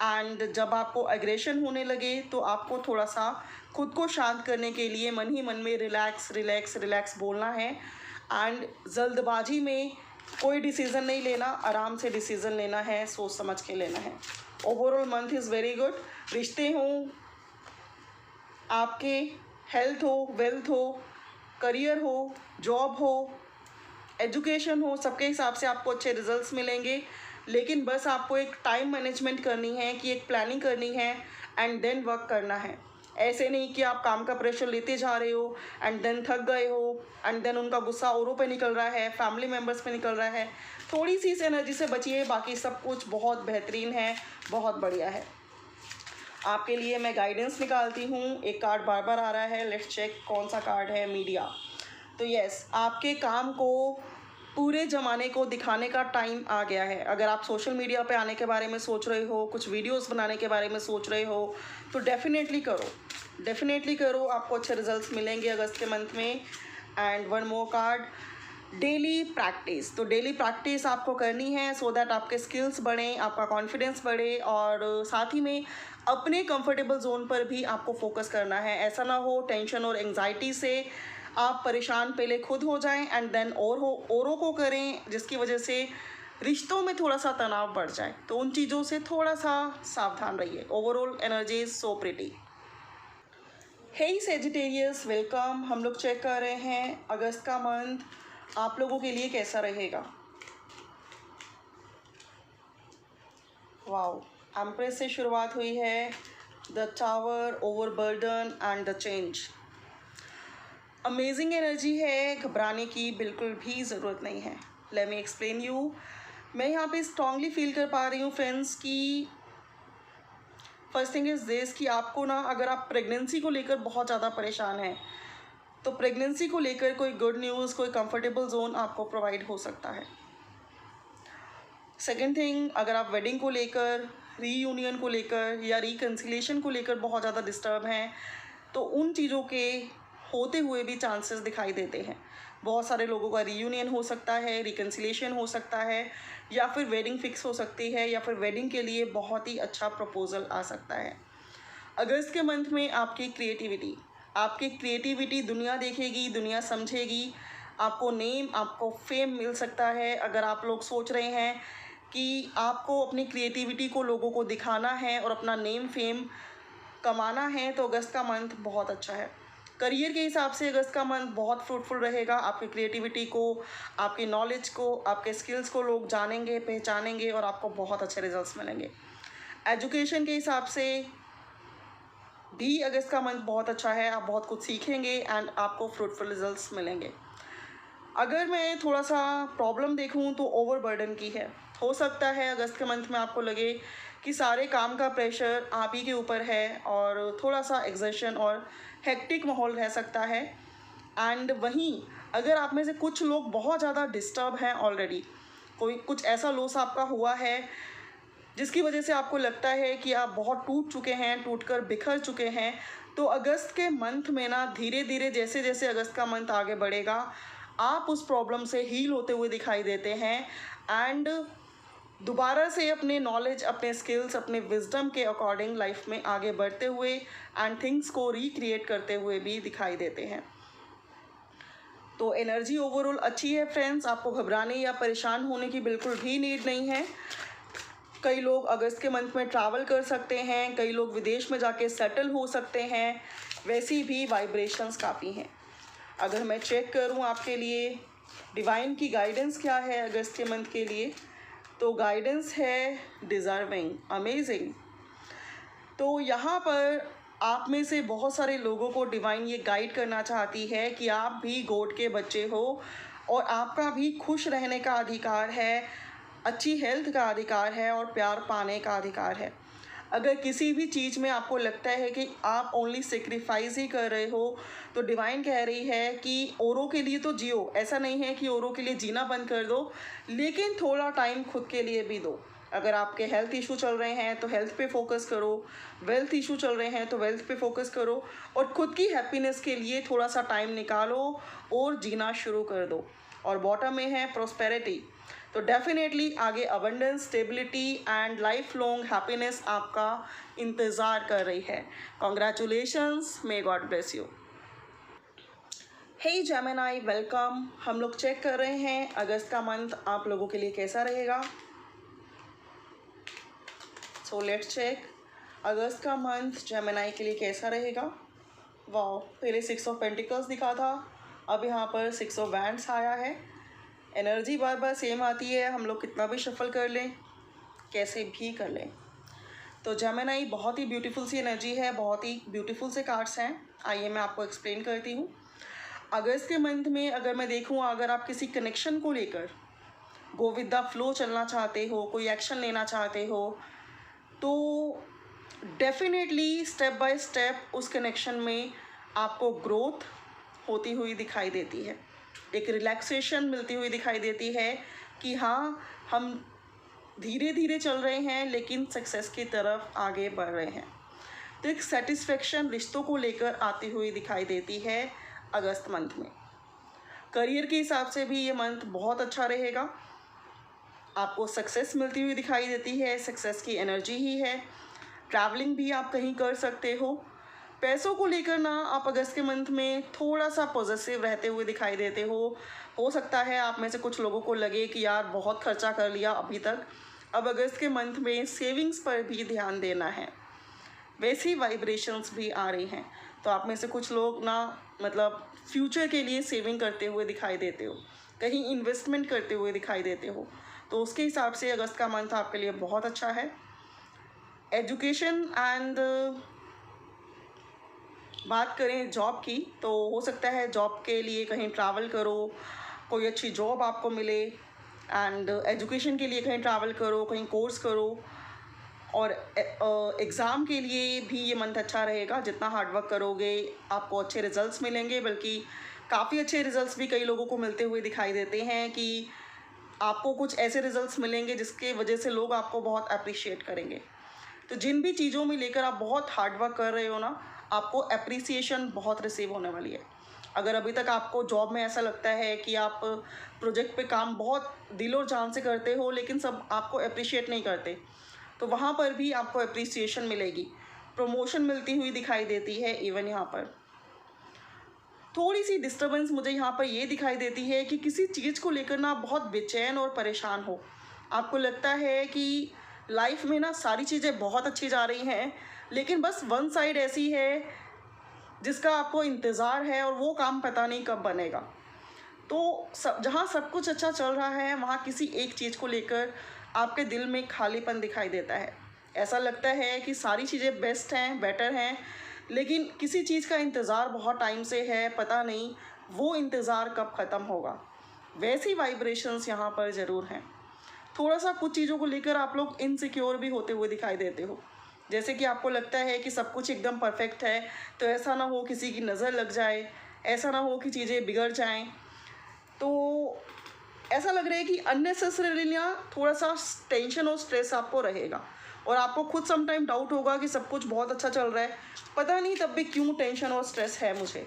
एंड जब आपको अग्रेशन होने लगे तो आपको थोड़ा सा खुद को शांत करने के लिए मन ही मन में रिलैक्स रिलैक्स रिलैक्स बोलना है एंड जल्दबाजी में कोई डिसीज़न नहीं लेना, आराम से डिसीज़न लेना है, सोच समझ के लेना है। Overall month is very good. रिश्ते हों, आपके हेल्थ हो, वेल्थ हो, करियर हो, जॉब हो, एजुकेशन हो, सबके हिसाब से आपको अच्छे रिजल्ट्स मिलेंगे। लेकिन बस आपको एक टाइम मैनेजमेंट करनी है कि एक प्लानिंग करनी है एंड देन वर्क करना है। ऐसे नहीं कि आप काम का प्रेशर लेते जा रहे हो एंड देन थक गए हो एंड देन उनका गुस्सा औरों पे निकल रहा है, फैमिली मेम्बर्स पे निकल रहा है। थोड़ी सी इस एनर्जी से बचिए, बाकी सब कुछ बहुत बेहतरीन है, बहुत बढ़िया है। आपके लिए मैं गाइडेंस निकालती हूँ। एक कार्ड बार बार आ रहा है, लेट्स चेक कौन सा कार्ड है। मीडिया। तो यस, आपके काम को पूरे ज़माने को दिखाने का टाइम आ गया है। अगर आप सोशल मीडिया पे आने के बारे में सोच रहे हो, कुछ वीडियोस बनाने के बारे में सोच रहे हो, तो डेफिनेटली करो, आपको अच्छे रिजल्ट्स मिलेंगे अगस्त के मंथ में। And one more card, daily practice. तो डेली प्रैक्टिस आपको करनी है सो दैट आपके स्किल्स बढ़ें, आपका कॉन्फिडेंस बढ़े और साथ ही में अपने कंफर्टेबल जोन पर भी आपको फोकस करना है। ऐसा ना हो टेंशन और एंग्जाइटी से आप परेशान पहले खुद हो जाएं एंड देन औरों को करें, जिसकी वजह से रिश्तों में थोड़ा सा तनाव बढ़ जाए। तो उन चीज़ों से थोड़ा सा सावधान रहिए। Overall energy is so pretty. Hey Sagittarius, welcome. हम लोग चेक कर रहे हैं अगस्त का मंथ आप लोगों के लिए कैसा रहेगा। वाओ, एम्प्रेस से शुरुआत हुई है, the tower, overburden and the change. Amazing energy है, घबराने की बिल्कुल भी ज़रूरत नहीं है। Let me explain you. मैं यहाँ पे स्ट्रांगली फील कर पा रही हूँ फ्रेंड्स कि फर्स्ट थिंग इज़ दिस कि आपको ना, अगर आप प्रेगनेंसी को लेकर बहुत ज़्यादा परेशान हैं तो प्रेगनेंसी को लेकर कोई गुड न्यूज़, कोई कंफर्टेबल जोन आपको प्रोवाइड हो सकता है। सेकेंड थिंग, अगर आप वेडिंग को लेकर, रीयूनियन को लेकर या रिकन्सिलेशन को लेकर बहुत ज़्यादा डिस्टर्ब हैं, तो उन चीज़ों के होते हुए भी चांसेस दिखाई देते हैं। बहुत सारे लोगों का रीयूनियन हो सकता है, रिकन्सिलेशन हो सकता है, या फिर वेडिंग फिक्स हो सकती है, या फिर वेडिंग के लिए बहुत ही अच्छा प्रपोजल आ सकता है। अगस्त के मंथ में आपकी क्रिएटिविटी दुनिया देखेगी, दुनिया समझेगी। आपको नेम, आपको फेम मिल सकता है। अगर आप लोग सोच रहे हैं कि आपको अपनी क्रिएटिविटी को लोगों को दिखाना है और अपना नेम फेम कमाना है, तो अगस्त का मंथ बहुत अच्छा है। करियर के हिसाब से अगस्त का मंथ बहुत फ्रूटफुल रहेगा। आपकी क्रिएटिविटी को, आपकी नॉलेज को, आपके स्किल्स को लोग जानेंगे, पहचानेंगे और आपको बहुत अच्छे रिजल्ट्स मिलेंगे। एजुकेशन के हिसाब से भी अगस्त का मंथ बहुत अच्छा है। आप बहुत कुछ सीखेंगे एंड आपको फ्रूटफुल रिजल्ट्स मिलेंगे। अगर मैं थोड़ा सा प्रॉब्लम देखूं तो ओवरबर्डन की है। हो सकता है अगस्त के मंथ में आपको लगे कि सारे काम का प्रेशर आप ही के ऊपर है और थोड़ा सा एग्जर्शन और हेक्टिक माहौल रह सकता है। एंड वहीं अगर आप में से कुछ लोग बहुत ज़्यादा डिस्टर्ब हैं ऑलरेडी, कुछ ऐसा लॉस आपका हुआ है जिसकी वजह से आपको लगता है कि आप बहुत टूट चुके हैं, टूटकर बिखर चुके हैं, तो अगस्त के मंथ में ना धीरे धीरे जैसे जैसे अगस्त का मंथ आगे बढ़ेगा, आप उस प्रॉब्लम से हील होते हुए दिखाई देते हैं एंड दोबारा से अपने नॉलेज, अपने स्किल्स, अपने विजडम के अकॉर्डिंग लाइफ में आगे बढ़ते हुए एंड थिंग्स को रिक्रिएट करते हुए भी दिखाई देते हैं। तो एनर्जी ओवरऑल अच्छी है फ्रेंड्स। आपको घबराने या परेशान होने की बिल्कुल भी नीड नहीं है। कई लोग अगस्त के मंथ में ट्रैवल कर सकते हैं, कई लोग विदेश में जाके सेटल हो सकते हैं। वैसी भी वाइब्रेशंस काफ़ी हैं। अगर मैं चेक करूं आपके लिए डिवाइन की गाइडेंस क्या है अगस्त के मंथ के लिए, तो गाइडेंस है डिज़र्विंग, अमेजिंग। तो यहाँ पर आप में से बहुत सारे लोगों को डिवाइन ये गाइड करना चाहती है कि आप भी गॉड के बच्चे हो और आपका भी खुश रहने का अधिकार है, अच्छी हेल्थ का अधिकार है और प्यार पाने का अधिकार है। अगर किसी भी चीज़ में आपको लगता है कि आप ओनली सेक्रीफाइस ही कर रहे हो, तो डिवाइन कह रही है कि औरों के लिए तो जियो, ऐसा नहीं है कि औरों के लिए जीना बंद कर दो, लेकिन थोड़ा टाइम खुद के लिए भी दो। अगर आपके हेल्थ इशू चल रहे हैं तो हेल्थ पे फोकस करो, वेल्थ इशू चल रहे हैं तो वेल्थ पे फोकस करो और खुद की हैप्पीनेस के लिए थोड़ा सा टाइम निकालो और जीना शुरू कर दो। और बॉटम में है प्रॉस्पेरिटी, तो डेफिनेटली आगे abundance, stability and life long happiness आपका इंतज़ार कर रही है। Congratulations, may God bless you. Hey Gemini, welcome. हम लोग चेक कर रहे हैं अगस्त का मंथ आप लोगों के लिए कैसा रहेगा। सो लेट्स चेक अगस्त का मंथ जेमिनी के लिए कैसा रहेगा। वाह, पहले 6 ऑफ पेंटिकल्स दिखा था, अब यहाँ पर 6 ऑफ वैंड्स आया है। एनर्जी बार बार सेम आती है, हम लोग कितना भी शफल कर लें, कैसे भी कर लें। तो जेमिनी बहुत ही ब्यूटीफुल सी एनर्जी है, बहुत ही ब्यूटीफुल से कार्ड्स हैं। आइए मैं आपको एक्सप्लेन करती हूँ। अगस्त के मंथ में अगर मैं देखूँ, अगर आप किसी कनेक्शन को लेकर गो विद द फ्लो चलना चाहते हो, कोई एक्शन लेना चाहते हो, तो डेफिनेटली स्टेप बाय स्टेप उस कनेक्शन में आपको ग्रोथ होती हुई दिखाई देती है, एक रिलैक्सेशन मिलती हुई दिखाई देती है कि हाँ, हम धीरे धीरे चल रहे हैं लेकिन सक्सेस की तरफ आगे बढ़ रहे हैं। तो एक सेटिस्फेक्शन रिश्तों को लेकर आती हुई दिखाई देती है अगस्त मंथ में। करियर के हिसाब से भी ये मंथ बहुत अच्छा रहेगा, आपको सक्सेस मिलती हुई दिखाई देती है, सक्सेस की एनर्जी ही है। ट्रैवलिंग भी आप कहीं कर सकते हो। पैसों को लेकर ना आप अगस्त के मंथ में थोड़ा सा पॉजिटिव रहते हुए दिखाई देते हो सकता है आप में से कुछ लोगों को लगे कि यार बहुत खर्चा कर लिया अभी तक, अब अगस्त के मंथ में सेविंग्स पर भी ध्यान देना है। वैसी वाइब्रेशंस भी आ रही हैं, तो आप में से कुछ लोग ना मतलब फ्यूचर के लिए सेविंग करते हुए दिखाई देते हो, कहीं इन्वेस्टमेंट करते हुए दिखाई देते हो, तो उसके हिसाब से अगस्त का मंथ आपके लिए बहुत अच्छा है। एजुकेशन एंड बात करें जॉब की, तो हो सकता है जॉब के लिए कहीं ट्रैवल करो, कोई अच्छी जॉब आपको मिले, एंड एजुकेशन के लिए कहीं ट्रैवल करो, कहीं कोर्स करो, और एग्ज़ाम के लिए भी ये मंथ अच्छा रहेगा। जितना हार्डवर्क करोगे आपको अच्छे रिजल्ट्स मिलेंगे, बल्कि काफ़ी अच्छे रिजल्ट्स भी कई लोगों को मिलते हुए दिखाई देते हैं कि आपको कुछ ऐसे रिजल्ट्स मिलेंगे जिसके वजह से लोग आपको बहुत अप्रिशिएट करेंगे। तो जिन भी चीज़ों में लेकर आप बहुत हार्डवर्क कर रहे हो ना, आपको अप्रिसिएशन बहुत रिसीव होने वाली है। अगर अभी तक आपको जॉब में ऐसा लगता है कि आप प्रोजेक्ट पे काम बहुत दिल और जान से करते हो लेकिन सब आपको अप्रिशिएट नहीं करते, तो वहाँ पर भी आपको अप्रिसिएशन मिलेगी। प्रमोशन मिलती हुई दिखाई देती है। इवन यहाँ पर थोड़ी सी डिस्टर्बेंस मुझे यहाँ पर ये दिखाई देती है कि किसी चीज़ को लेकर ना बहुत बेचैन और परेशान हो। आपको लगता है कि लाइफ में ना सारी चीज़ें बहुत अच्छी जा रही हैं, लेकिन बस वन साइड ऐसी है जिसका आपको इंतज़ार है और वो काम पता नहीं कब बनेगा। तो जहाँ सब कुछ अच्छा चल रहा है वहाँ किसी एक चीज़ को लेकर आपके दिल में खालीपन दिखाई देता है। ऐसा लगता है कि सारी चीज़ें बेस्ट हैं, बेटर हैं, लेकिन किसी चीज़ का इंतज़ार बहुत टाइम से है, पता नहीं वो इंतज़ार कब ख़त्म होगा। वैसी वाइब्रेशंस यहाँ पर ज़रूर हैं। थोड़ा सा कुछ चीज़ों को लेकर आप लोग इनसिक्योर भी होते हुए दिखाई देते हो। जैसे कि आपको लगता है कि सब कुछ एकदम परफेक्ट है, तो ऐसा ना हो किसी की नज़र लग जाए, ऐसा ना हो कि चीज़ें बिगड़ जाएं। तो ऐसा लग रहा है कि अननेसेसरीली ना थोड़ा सा टेंशन और स्ट्रेस आपको रहेगा और आपको खुद सम टाइम डाउट होगा कि सब कुछ बहुत अच्छा चल रहा है, पता नहीं तब भी क्यों टेंशन और स्ट्रेस है मुझे।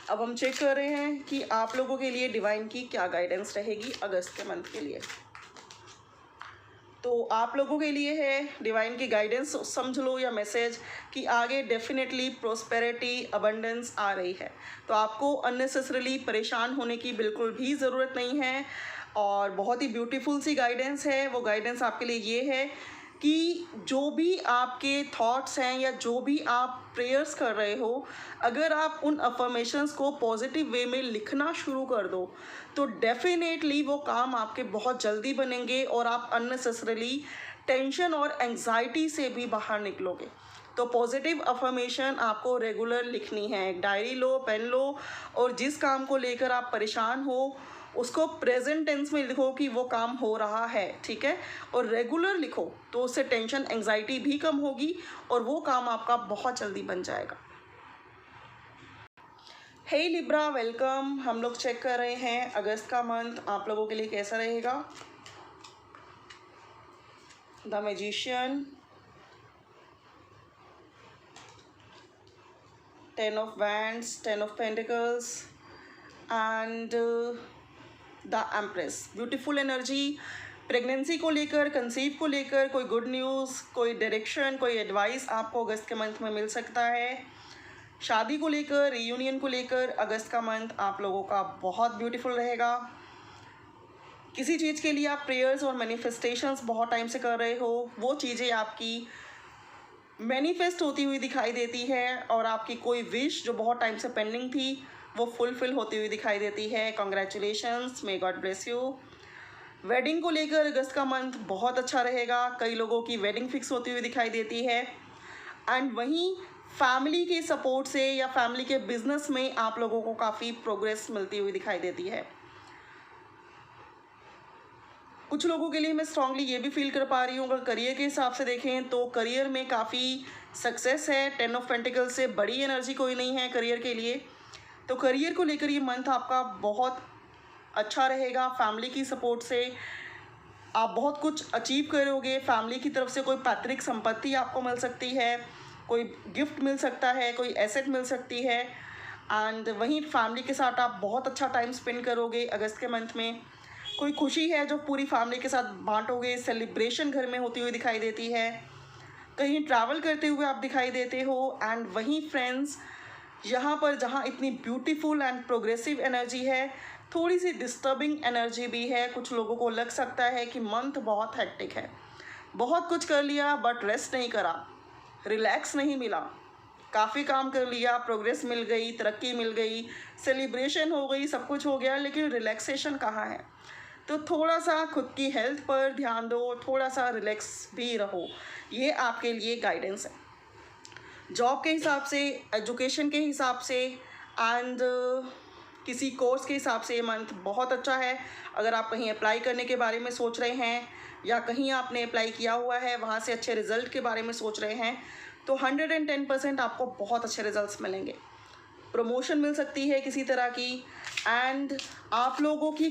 अब हम चेक कर रहे हैं कि आप लोगों के लिए डिवाइन की क्या गाइडेंस रहेगी अगस्त के मंथ के लिए। तो आप लोगों के लिए है डिवाइन की गाइडेंस समझ लो या मैसेज कि आगे डेफिनेटली प्रोस्पेरिटी अबंडेंस आ रही है। तो आपको अननेसेसरीली परेशान होने की बिल्कुल भी ज़रूरत नहीं है और बहुत ही ब्यूटीफुल सी गाइडेंस है। वो गाइडेंस आपके लिए ये है कि जो भी आपके थॉट्स हैं या जो भी आप प्रेयर्स कर रहे हो, अगर आप उन अफर्मेशंस को पॉजिटिव वे में लिखना शुरू कर दो तो डेफिनेटली वो काम आपके बहुत जल्दी बनेंगे और आप अननेसेसरीली टेंशन और एंग्जाइटी से भी बाहर निकलोगे। तो पॉजिटिव अफर्मेशन आपको रेगुलर लिखनी है। एक डायरी लो, पेन लो और जिस काम को लेकर आप परेशान हो उसको प्रेजेंट टेंस में लिखो कि वो काम हो रहा है, ठीक है, और रेगुलर लिखो तो उससे टेंशन एंग्जाइटी भी कम होगी और वो काम आपका बहुत जल्दी बन जाएगा। हे लिब्रा, वेलकम। हम लोग चेक कर रहे हैं अगस्त का मंथ आप लोगों के लिए कैसा रहेगा। The magician, 10 of wands, 10 of pentacles and the empress. Beautiful energy. Pregnancy को लेकर, कंसीव को लेकर कोई गुड न्यूज़, कोई डायरेक्शन, कोई एडवाइस आपको अगस्त के मंथ में मिल सकता है। शादी को लेकर, रीयूनियन को लेकर अगस्त का मंथ आप लोगों का बहुत ब्यूटीफुल रहेगा। किसी चीज़ के लिए आप प्रेयर्स और मैनिफेस्टेशंस बहुत टाइम से कर रहे हो, वो चीज़ें आपकी मैनिफेस्ट होती हुई दिखाई देती है और आपकी कोई विश जो बहुत टाइम से पेंडिंग थी वो फुलफिल होती हुई दिखाई देती है। Congratulations, may God bless you. Wedding को लेकर अगस्त का मंथ बहुत अच्छा रहेगा। कई लोगों की वेडिंग फिक्स होती हुई दिखाई देती है एंड वहीं फैमिली के सपोर्ट से या फैमिली के बिजनेस में आप लोगों को काफ़ी प्रोग्रेस मिलती हुई दिखाई देती है। कुछ लोगों के लिए मैं स्ट्रांगली ये भी फील कर पा रही हूँ, अगर करियर के हिसाब से देखें तो करियर में काफ़ी सक्सेस है। 10 ऑफ पेंटिकल्स से बड़ी एनर्जी कोई नहीं है करियर के लिए। तो करियर को लेकर ये मंथ आपका बहुत अच्छा रहेगा। फैमिली की सपोर्ट से आप बहुत कुछ अचीव करोगे। फैमिली की तरफ से कोई पैतृक संपत्ति आपको मिल सकती है, कोई गिफ्ट मिल सकता है, कोई एसेट मिल सकती है एंड वहीं फैमिली के साथ आप बहुत अच्छा टाइम स्पेंड करोगे अगस्त के मंथ में। कोई खुशी है जो पूरी फैमिली के साथ बांटोगे। सेलिब्रेशन घर में होती हुई दिखाई देती है। कहीं ट्रैवल करते हुए आप दिखाई देते हो एंड वहीं फ्रेंड्स यहाँ पर जहाँ इतनी ब्यूटीफुल एंड प्रोग्रेसिव एनर्जी है, थोड़ी सी डिस्टर्बिंग एनर्जी भी है। कुछ लोगों को लग सकता है कि मंथ बहुत हेक्टिक है, बहुत कुछ कर लिया बट रेस्ट नहीं करा, रिलैक्स नहीं मिला। काफ़ी काम कर लिया, प्रोग्रेस मिल गई, तरक्की मिल गई, सेलिब्रेशन हो गई, सब कुछ हो गया, लेकिन रिलैक्सेशन कहाँ है। तो थोड़ा सा खुद की हेल्थ पर ध्यान दो, थोड़ा सा रिलैक्स भी रहो। ये आपके लिए गाइडेंस है। जॉब के हिसाब से, एजुकेशन के हिसाब से एंड किसी कोर्स के हिसाब से ये मंथ बहुत अच्छा है। अगर आप कहीं अप्लाई करने के बारे में सोच रहे हैं या कहीं आपने अप्लाई किया हुआ है वहाँ से अच्छे रिज़ल्ट के बारे में सोच रहे हैं तो 110% आपको बहुत अच्छे रिजल्ट्स मिलेंगे। प्रमोशन मिल सकती है किसी तरह की एंड आप लोगों की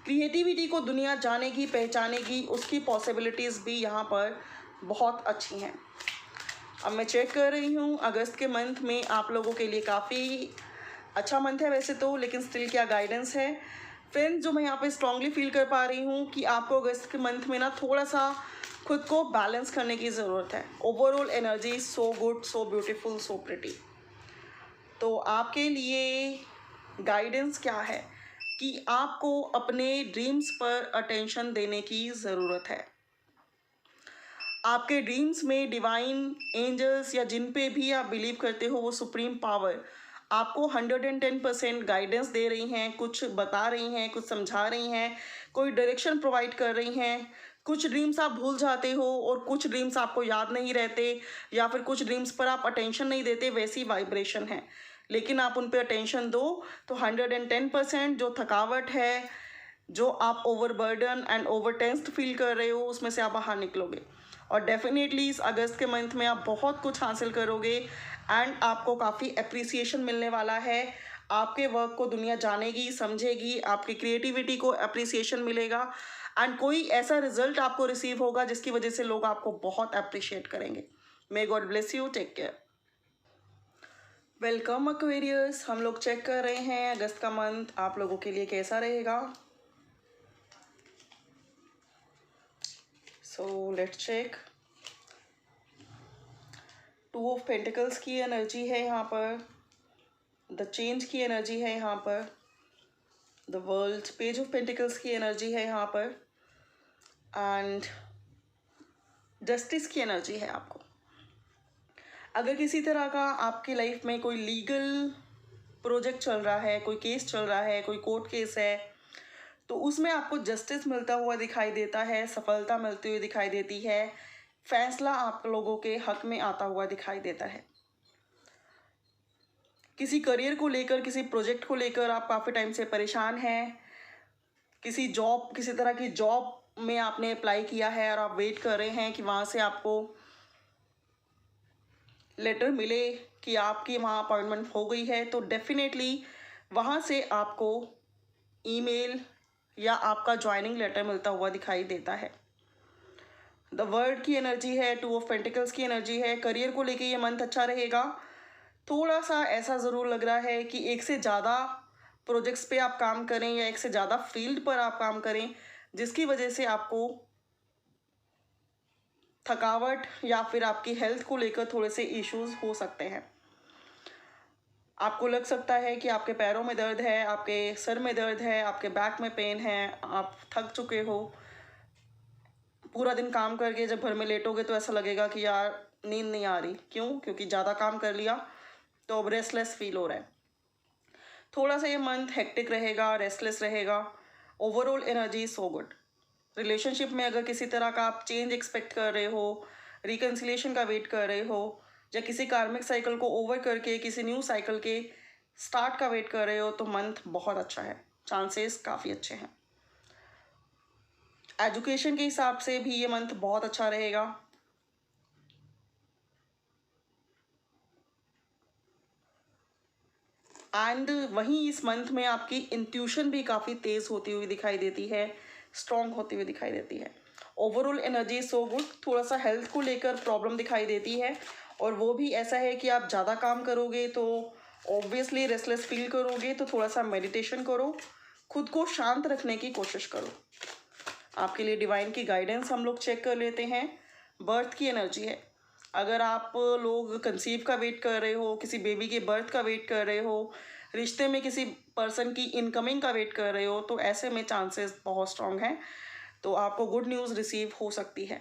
क्रिएटिविटी को दुनिया जानेगी, पहचानेगी, उसकी पॉसिबिलिटीज़ भी यहाँ पर बहुत अच्छी हैं। अब मैं चेक कर रही हूँ अगस्त के मंथ में आप लोगों के लिए काफ़ी अच्छा मंथ है वैसे तो, लेकिन स्टिल क्या गाइडेंस है फ्रेंड्स। जो मैं यहाँ पे स्ट्रांगली फील कर पा रही हूँ कि आपको अगस्त के मंथ में ना थोड़ा सा खुद को बैलेंस करने की ज़रूरत है। Overall energy so good, so beautiful, so pretty. तो आपके लिए गाइडेंस क्या है कि आपको अपने ड्रीम्स पर अटेंशन देने की ज़रूरत है। आपके ड्रीम्स में डिवाइन एंजल्स या जिन पे भी आप बिलीव करते हो वो सुप्रीम पावर आपको 110% गाइडेंस दे रही हैं, कुछ बता रही हैं, कुछ समझा रही हैं, कोई डायरेक्शन प्रोवाइड कर रही हैं। कुछ ड्रीम्स आप भूल जाते हो और कुछ ड्रीम्स आपको याद नहीं रहते, या फिर कुछ ड्रीम्स पर आप अटेंशन नहीं देते, वैसी वाइब्रेशन है। लेकिन आप उन पर अटेंशन दो तो 110% जो थकावट है, जो आप overburden and over tensed feel कर रहे हो, उसमें से आप बाहर निकलोगे। और डेफिनेटली इस अगस्त के मंथ में आप बहुत कुछ हासिल करोगे एंड आपको काफ़ी अप्रिसिएशन मिलने वाला है। आपके वर्क को दुनिया जानेगी, समझेगी, आपकी क्रिएटिविटी को अप्रिसिएशन मिलेगा एंड कोई ऐसा रिजल्ट आपको रिसीव होगा जिसकी वजह से लोग आपको बहुत अप्रिशिएट करेंगे। May God bless you, take care. Welcome Aquarius, हम लोग चेक कर रहे हैं अगस्त का मंथ आप लोगों के लिए कैसा रहेगा। So let's check. 2 of pentacles की एनर्जी है यहाँ पर, द चेंज की एनर्जी है यहाँ पर, the world, page of pentacles की एनर्जी है यहाँ पर एंड जस्टिस की एनर्जी है आपको। अगर किसी तरह का आपकी लाइफ में कोई लीगल प्रोजेक्ट चल रहा है, कोई केस चल रहा है, कोई कोर्ट केस है, तो उसमें आपको जस्टिस मिलता हुआ दिखाई देता है, सफलता मिलती हुई दिखाई देती है, फैसला आप लोगों के हक में आता हुआ दिखाई देता है। किसी करियर को लेकर, किसी प्रोजेक्ट को लेकर आप काफ़ी टाइम से परेशान हैं। किसी तरह की जॉब में आपने अप्लाई किया है और आप वेट कर रहे हैं कि वहाँ से आपको लेटर मिले कि आपकी वहाँ अपॉइंटमेंट हो गई है। तो डेफिनेटली वहाँ से आपको ईमेल या आपका ज्वाइनिंग लेटर मिलता हुआ दिखाई देता है। द वर्ल्ड की एनर्जी है, 2 ऑफ पेंटिकल्स की एनर्जी है। करियर को लेके ये मंथ अच्छा रहेगा। थोड़ा सा ऐसा ज़रूर लग रहा है कि एक से ज़्यादा प्रोजेक्ट्स पे आप काम करें या एक से ज़्यादा फील्ड पर आप काम करें, जिसकी वजह से आपको थकावट या फिर आपकी हेल्थ को लेकर थोड़े से इश्यूज हो सकते हैं। आपको लग सकता है कि आपके पैरों में दर्द है, आपके सर में दर्द है, आपके बैक में पेन है, आप थक चुके हो। पूरा दिन काम करके जब घर में लेटोगे तो ऐसा लगेगा कि यार नींद नहीं आ रही। क्यों? क्योंकि ज़्यादा काम कर लिया तो अब रेस्टलेस फील हो रहा है। थोड़ा सा ये मंथ हेक्टिक रहेगा, रेस्टलेस रहेगा। Overall energy so good. Relationship में अगर किसी तरह का आप चेंज एक्सपेक्ट कर रहे हो, रिकन्सिलिएशन का वेट कर रहे हो, या किसी कार्मिक साइकिल को ओवर करके किसी न्यू साइकिल के स्टार्ट का वेट कर रहे हो, तो मंथ बहुत अच्छा है, चांसेस काफ़ी अच्छे हैं। एजुकेशन के हिसाब से भी ये मंथ बहुत अच्छा रहेगा। एंड वहीं इस मंथ में आपकी इंट्यूशन भी काफ़ी तेज़ होती हुई दिखाई देती है, स्ट्रॉन्ग होती हुई दिखाई देती है। Overall energy so good. थोड़ा सा हेल्थ को लेकर प्रॉब्लम दिखाई देती है, और वो भी ऐसा है कि आप ज़्यादा काम करोगे तो ऑब्वियसली रेस्टलेस फील करोगे। तो थोड़ा सा मेडिटेशन करो, खुद को शांत रखने की कोशिश करो। आपके लिए डिवाइन की गाइडेंस हम लोग चेक कर लेते हैं। बर्थ की एनर्जी है। अगर आप लोग कंसीव का वेट कर रहे हो, किसी बेबी के बर्थ का वेट कर रहे हो, रिश्ते में किसी पर्सन की इनकमिंग का वेट कर रहे हो, तो ऐसे में चांसेस बहुत स्ट्रॉन्ग हैं। तो आपको गुड न्यूज़ रिसीव हो सकती है।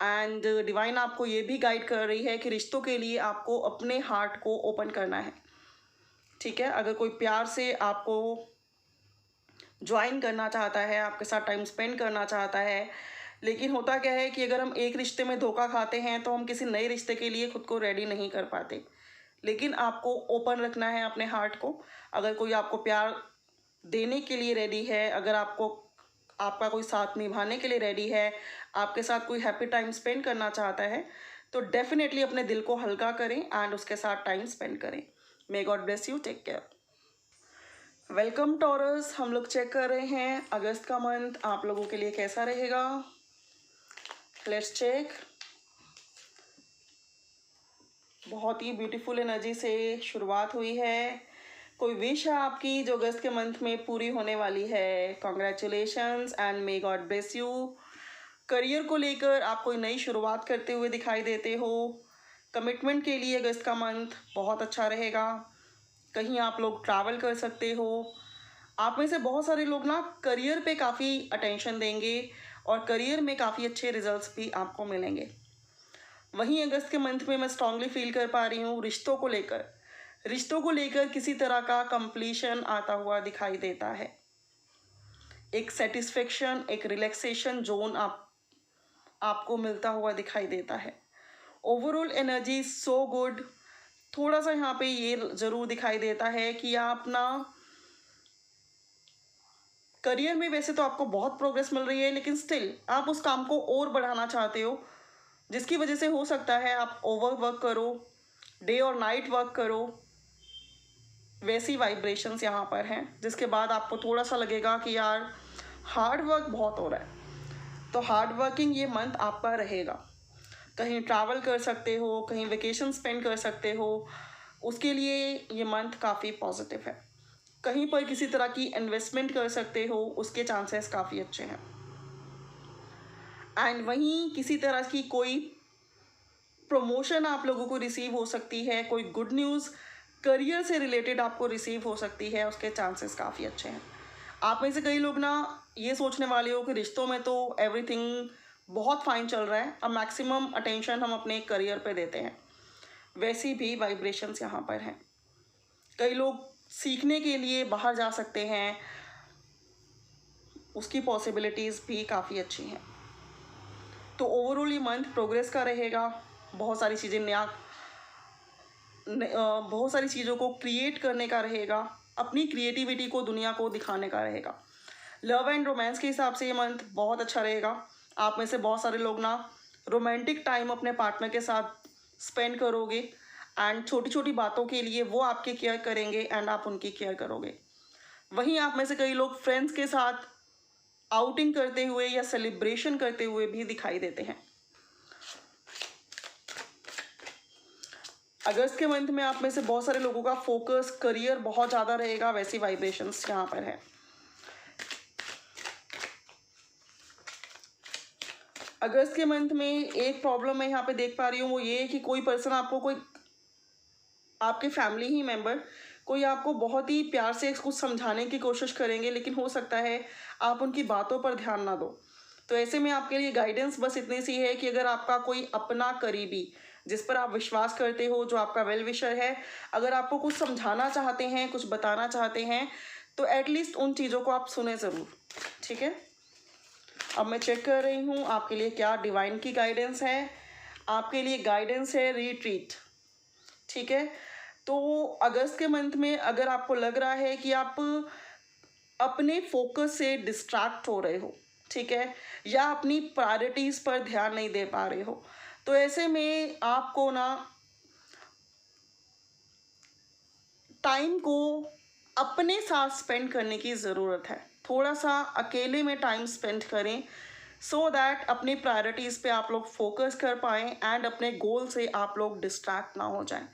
एंड डिवाइन आपको ये भी गाइड कर रही है कि रिश्तों के लिए आपको अपने हार्ट को ओपन करना है। ठीक है, अगर कोई प्यार से आपको ज्वाइन करना चाहता है, आपके साथ टाइम स्पेंड करना चाहता है, लेकिन होता क्या है कि अगर हम एक रिश्ते में धोखा खाते हैं तो हम किसी नए रिश्ते के लिए खुद को रेडी नहीं कर पाते। लेकिन आपको ओपन रखना है अपने हार्ट को। अगर कोई आपको प्यार देने के लिए रेडी है, अगर आपका कोई साथ निभाने के लिए रेडी है, आपके साथ कोई हैप्पी टाइम स्पेंड करना चाहता है, तो डेफिनेटली अपने दिल को हल्का करें एंड उसके साथ टाइम स्पेंड करें। May God bless you, take care. Welcome Taurus, हम लोग चेक कर रहे हैं अगस्त का मंथ आप लोगों के लिए कैसा रहेगा। Let's check. बहुत ही ब्यूटीफुल एनर्जी से शुरुआत हुई है। कोई विश है आपकी जो अगस्त के मंथ में पूरी होने वाली है। Congratulations and may God bless you. Career को लेकर आप कोई नई शुरुआत करते हुए दिखाई देते हो। कमिटमेंट के लिए अगस्त का मंथ बहुत अच्छा रहेगा। कहीं आप लोग ट्रैवल कर सकते हो। आप में से बहुत सारे लोग ना करियर पे काफ़ी अटेंशन देंगे और करियर में काफ़ी अच्छे रिजल्ट्स भी आपको मिलेंगे। वहीं अगस्त के मंथ में मैं स्ट्रांगली फील कर पा रही हूँ रिश्तों को लेकर किसी तरह का कंप्लीशन आता हुआ दिखाई देता है। एक सेटिस्फेक्शन, एक रिलैक्सेशन जोन आपको मिलता हुआ दिखाई देता है। Overall energy so good. थोड़ा सा यहाँ पे ये ज़रूर दिखाई देता है कि आप ना करियर में वैसे तो आपको बहुत प्रोग्रेस मिल रही है, लेकिन स्टिल आप उस काम को और बढ़ाना चाहते हो, जिसकी वजह से हो सकता है आप ओवर वर्क करो, डे और नाइट वर्क करो। वैसी वाइब्रेशंस यहाँ पर हैं, जिसके बाद आपको थोड़ा सा लगेगा कि यार हार्ड वर्क बहुत हो रहा है। तो हार्ड वर्किंग ये मंथ आपका रहेगा। कहीं ट्रैवल कर सकते हो, कहीं वेकेशन स्पेंड कर सकते हो, उसके लिए ये मंथ काफ़ी पॉजिटिव है। कहीं पर किसी तरह की इन्वेस्टमेंट कर सकते हो, उसके चांसेस काफ़ी अच्छे हैं। एंड वहीं किसी तरह की कोई प्रमोशन आप लोगों को रिसीव हो सकती है, कोई गुड न्यूज़ करियर से रिलेटेड आपको रिसीव हो सकती है, उसके चांसेस काफ़ी अच्छे हैं। आप में से कई लोग ना ये सोचने वाले हो कि रिश्तों में तो एवरीथिंग बहुत फाइन चल रहा है, अब मैक्सिमम अटेंशन हम अपने करियर पे देते हैं। वैसी भी वाइब्रेशंस यहाँ पर हैं। कई लोग सीखने के लिए बाहर जा सकते हैं, उसकी पॉसिबिलिटीज़ भी काफ़ी अच्छी हैं। तो ओवरऑल ये मंथ प्रोग्रेस का रहेगा। बहुत सारी चीज़ों को क्रिएट करने का रहेगा, अपनी क्रिएटिविटी को दुनिया को दिखाने का रहेगा। लव एंड रोमांस के हिसाब से ये मंथ बहुत अच्छा रहेगा। आप में से बहुत सारे लोग ना रोमांटिक टाइम अपने पार्टनर के साथ स्पेंड करोगे एंड छोटी छोटी बातों के लिए वो आपके केयर करेंगे एंड आप उनकी केयर करोगे। वहीं आप में से कई लोग फ्रेंड्स के साथ आउटिंग करते हुए या सेलिब्रेशन करते हुए भी दिखाई देते हैं। अगस्त के मंथ में आप में से बहुत सारे लोगों का फोकस करियर बहुत ज़्यादा रहेगा, वैसी वाइब्रेशंस यहाँ पर है। अगस्त के मंथ में एक प्रॉब्लम मैं यहाँ पे देख पा रही हूँ, वो ये है कि कोई पर्सन आपके फैमिली ही मेंबर कोई आपको बहुत ही प्यार से कुछ समझाने की कोशिश करेंगे, लेकिन हो सकता है आप उनकी बातों पर ध्यान ना दो। तो ऐसे में आपके लिए गाइडेंस बस इतनी सी है कि अगर आपका कोई अपना करीबी जिस पर आप विश्वास करते हो, जो आपका वेल विशर है, अगर आपको कुछ समझाना चाहते हैं, कुछ बताना चाहते हैं, तो एटलीस्ट उन चीज़ों को आप सुने ज़रूर। ठीक है, अब मैं चेक कर रही हूँ आपके लिए क्या डिवाइन की गाइडेंस है। आपके लिए गाइडेंस है रिट्रीट। ठीक है, तो अगस्त के मंथ में अगर आपको लग रहा है कि आप अपने फोकस से डिस्ट्रैक्ट हो रहे हो, ठीक है, या अपनी प्रायोरिटीज़ पर ध्यान नहीं दे पा रहे हो, तो ऐसे में आपको ना टाइम को अपने साथ स्पेंड करने की ज़रूरत है। थोड़ा सा अकेले में टाइम स्पेंड करें, सो दैट अपनी प्रायोरिटीज़ पे आप लोग फोकस कर पाएँ एंड अपने गोल से आप लोग डिस्ट्रैक्ट ना हो जाएं।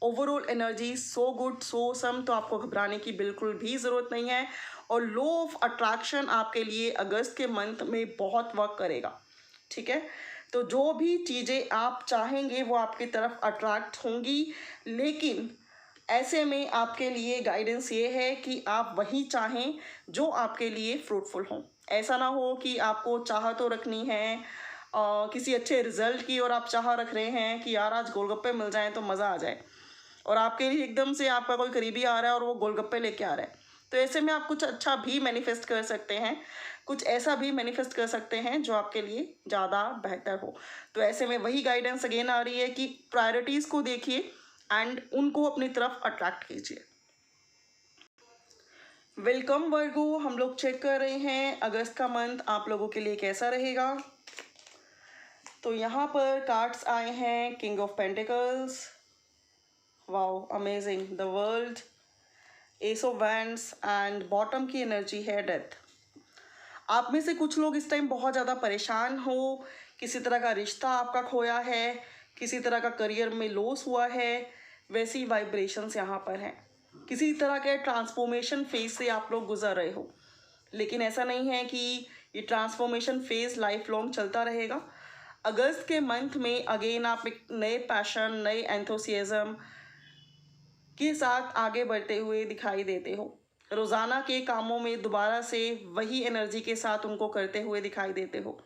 Overall energy so good so some, तो आपको घबराने की बिल्कुल भी ज़रूरत नहीं है। और लॉ ऑफ अट्रैक्शन आपके लिए अगस्त के मंथ में बहुत वर्क करेगा। ठीक है, तो जो भी चीज़ें आप चाहेंगे वो आपकी तरफ अट्रैक्ट होंगी, लेकिन ऐसे में आपके लिए गाइडेंस ये है कि आप वही चाहें जो आपके लिए फ्रूटफुल हो। ऐसा ना हो कि आपको चाह तो रखनी है किसी अच्छे रिजल्ट की, और आप चाह रख रहे हैं कि यार आज गोलगप्पे मिल जाएं तो मज़ा आ जाए, और आपके लिए एकदम से आपका कोई करीबी आ रहा है और वो गोलगप्पे लेके आ रहा है। तो ऐसे में आप कुछ अच्छा भी मैनिफेस्ट कर सकते हैं, कुछ ऐसा भी मैनिफेस्ट कर सकते हैं जो आपके लिए ज़्यादा बेहतर हो। तो ऐसे में वही गाइडेंस अगेन आ रही है कि प्रायोरिटीज़ को देखिए एंड उनको अपनी तरफ अट्रैक्ट कीजिए। वेलकम वर्गो, हम लोग चेक कर रहे हैं अगस्त का मंथ आप लोगों के लिए कैसा रहेगा। तो यहाँ पर कार्ड्स आए हैं king of pentacles, wow amazing, the world, S of wands and bottom की एनर्जी है डेथ। आप में से कुछ लोग इस टाइम बहुत ज़्यादा परेशान हो, किसी तरह का रिश्ता आपका खोया है, किसी तरह का करियर में लॉस हुआ है, वैसी वाइब्रेशंस यहाँ पर हैं। किसी तरह के ट्रांसफॉर्मेशन फेज से आप लोग गुजर रहे हो, लेकिन ऐसा नहीं है कि ये ट्रांसफॉर्मेशन फेज लाइफ लॉन्ग चलता रहेगा। अगस्त के मंथ में अगेन आप एक नए पैशन, नए एंथुसियाज्म के साथ आगे बढ़ते हुए दिखाई देते हो। रोज़ाना के कामों में दोबारा से वही एनर्जी के साथ उनको करते हुए दिखाई देते हो।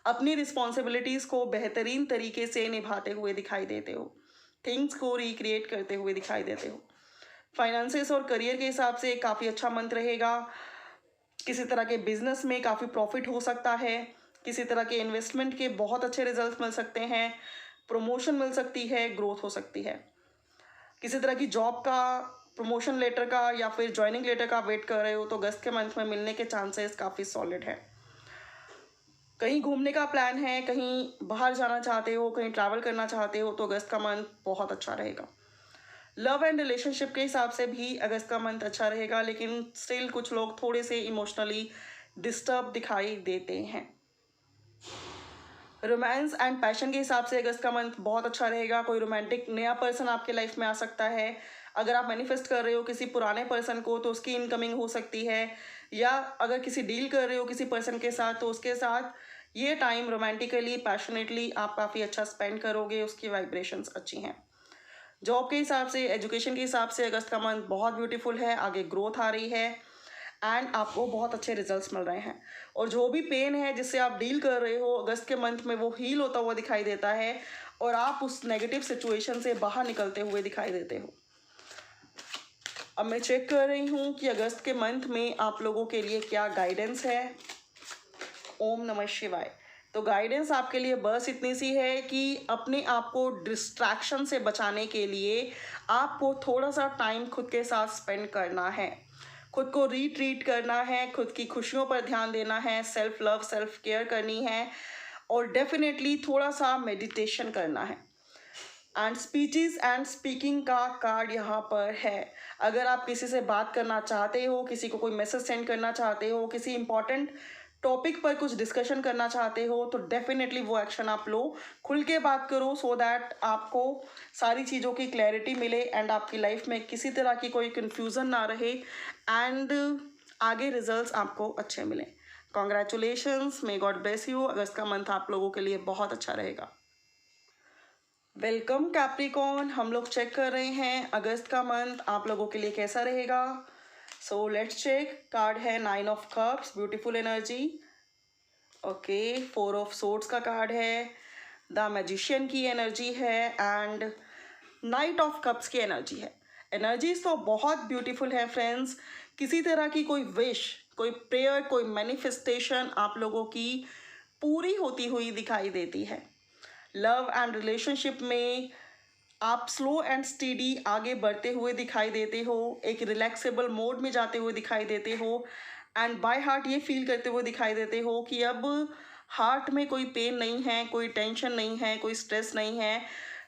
अपनी रिस्पॉन्सिबिलिटीज़ को बेहतरीन तरीके से निभाते हुए दिखाई देते हो। थिंग्स को रिक्रिएट करते हुए दिखाई देते हो। फाइनेंसेस और करियर के हिसाब से काफ़ी अच्छा मंथ रहेगा। किसी तरह के बिजनेस में काफ़ी प्रॉफिट हो सकता है। किसी तरह के इन्वेस्टमेंट के बहुत अच्छे रिजल्ट मिल सकते हैं। प्रमोशन मिल सकती है, ग्रोथ हो सकती है। किसी तरह की जॉब का प्रमोशन लेटर का या फिर ज्वाइनिंग लेटर का वेट कर रहे हो तो अगस्त के मंथ में मिलने के चांसेस काफ़ी सॉलिड है। कहीं घूमने का प्लान है, कहीं बाहर जाना चाहते हो, कहीं ट्रैवल करना चाहते हो तो अगस्त का मंथ बहुत अच्छा रहेगा। लव एंड रिलेशनशिप के हिसाब से भी अगस्त का मंथ अच्छा रहेगा, लेकिन स्टिल कुछ लोग थोड़े से इमोशनली डिस्टर्ब दिखाई देते हैं। रोमांस एंड पैशन के हिसाब से अगस्त का मंथ बहुत अच्छा रहेगा। कोई रोमांटिक नया पर्सन आपके लाइफ में आ सकता है। अगर आप मैनिफेस्ट कर रहे हो किसी पुराने पर्सन को तो उसकी इनकमिंग हो सकती है, या अगर किसी डील कर रहे हो किसी पर्सन के साथ तो उसके साथ ये टाइम रोमांटिकली, पैशनेटली आप काफ़ी अच्छा स्पेंड करोगे। उसकी वाइब्रेशंस अच्छी हैं। जॉब के हिसाब से, एजुकेशन के हिसाब से अगस्त का मंथ बहुत ब्यूटीफुल है। आगे ग्रोथ आ रही है एंड आपको बहुत अच्छे रिजल्ट्स मिल रहे हैं। और जो भी पेन है जिससे आप डील कर रहे हो अगस्त के मंथ में वो हील होता हुआ दिखाई देता है और आप उस नेगेटिव सिचुएशन से बाहर निकलते हुए दिखाई देते हो। अब मैं चेक कर रही हूँ कि अगस्त के मंथ में आप लोगों के लिए क्या गाइडेंस है। ओम नमः शिवाय। तो गाइडेंस आपके लिए बस इतनी सी है कि अपने आप को डिस्ट्रैक्शन से बचाने के लिए आपको थोड़ा सा टाइम खुद के साथ स्पेंड करना है। खुद को रीट्रीट करना है, खुद की खुशियों पर ध्यान देना है, सेल्फ लव, सेल्फ केयर करनी है और डेफिनेटली थोड़ा सा मेडिटेशन करना है। एंड स्पीचेस एंड स्पीकिंग का कार्ड यहाँ पर है। अगर आप किसी से बात करना चाहते हो, किसी को कोई मैसेज सेंड करना चाहते हो, किसी इंपॉर्टेंट टॉपिक पर कुछ डिस्कशन करना चाहते हो तो डेफिनेटली वो एक्शन आप लो। खुल के बात करो सो दैट आपको सारी चीज़ों की क्लैरिटी मिले एंड आपकी लाइफ में किसी तरह की कोई कन्फ्यूज़न ना रहे एंड आगे रिजल्ट्स आपको अच्छे मिलें। Congratulations, may God bless you. अगस्त का मंथ आप लोगों के लिए बहुत अच्छा रहेगा। Welcome Capricorn. हम लोग चेक कर रहे हैं अगस्त का मंथ आप लोगों के लिए कैसा रहेगा। So let's check. कार्ड है 9 of cups, beautiful energy. Okay, 4 of swords का कार्ड है, द मैजिशियन की एनर्जी है एंड नाइट ऑफ कप्स की एनर्जी है। एनर्जीज तो बहुत ब्यूटीफुल है फ्रेंड्स। किसी तरह की कोई विश, कोई प्रेयर, कोई मैनिफेस्टेशन आप लोगों की पूरी होती हुई दिखाई देती है। लव एंड रिलेशनशिप में आप स्लो एंड स्टीडी आगे बढ़ते हुए दिखाई देते हो। एक रिलैक्सेबल मोड में जाते हुए दिखाई देते हो एंड बाय हार्ट ये फील करते हुए दिखाई देते हो कि अब हार्ट में कोई पेन नहीं है, कोई टेंशन नहीं है, कोई स्ट्रेस नहीं है।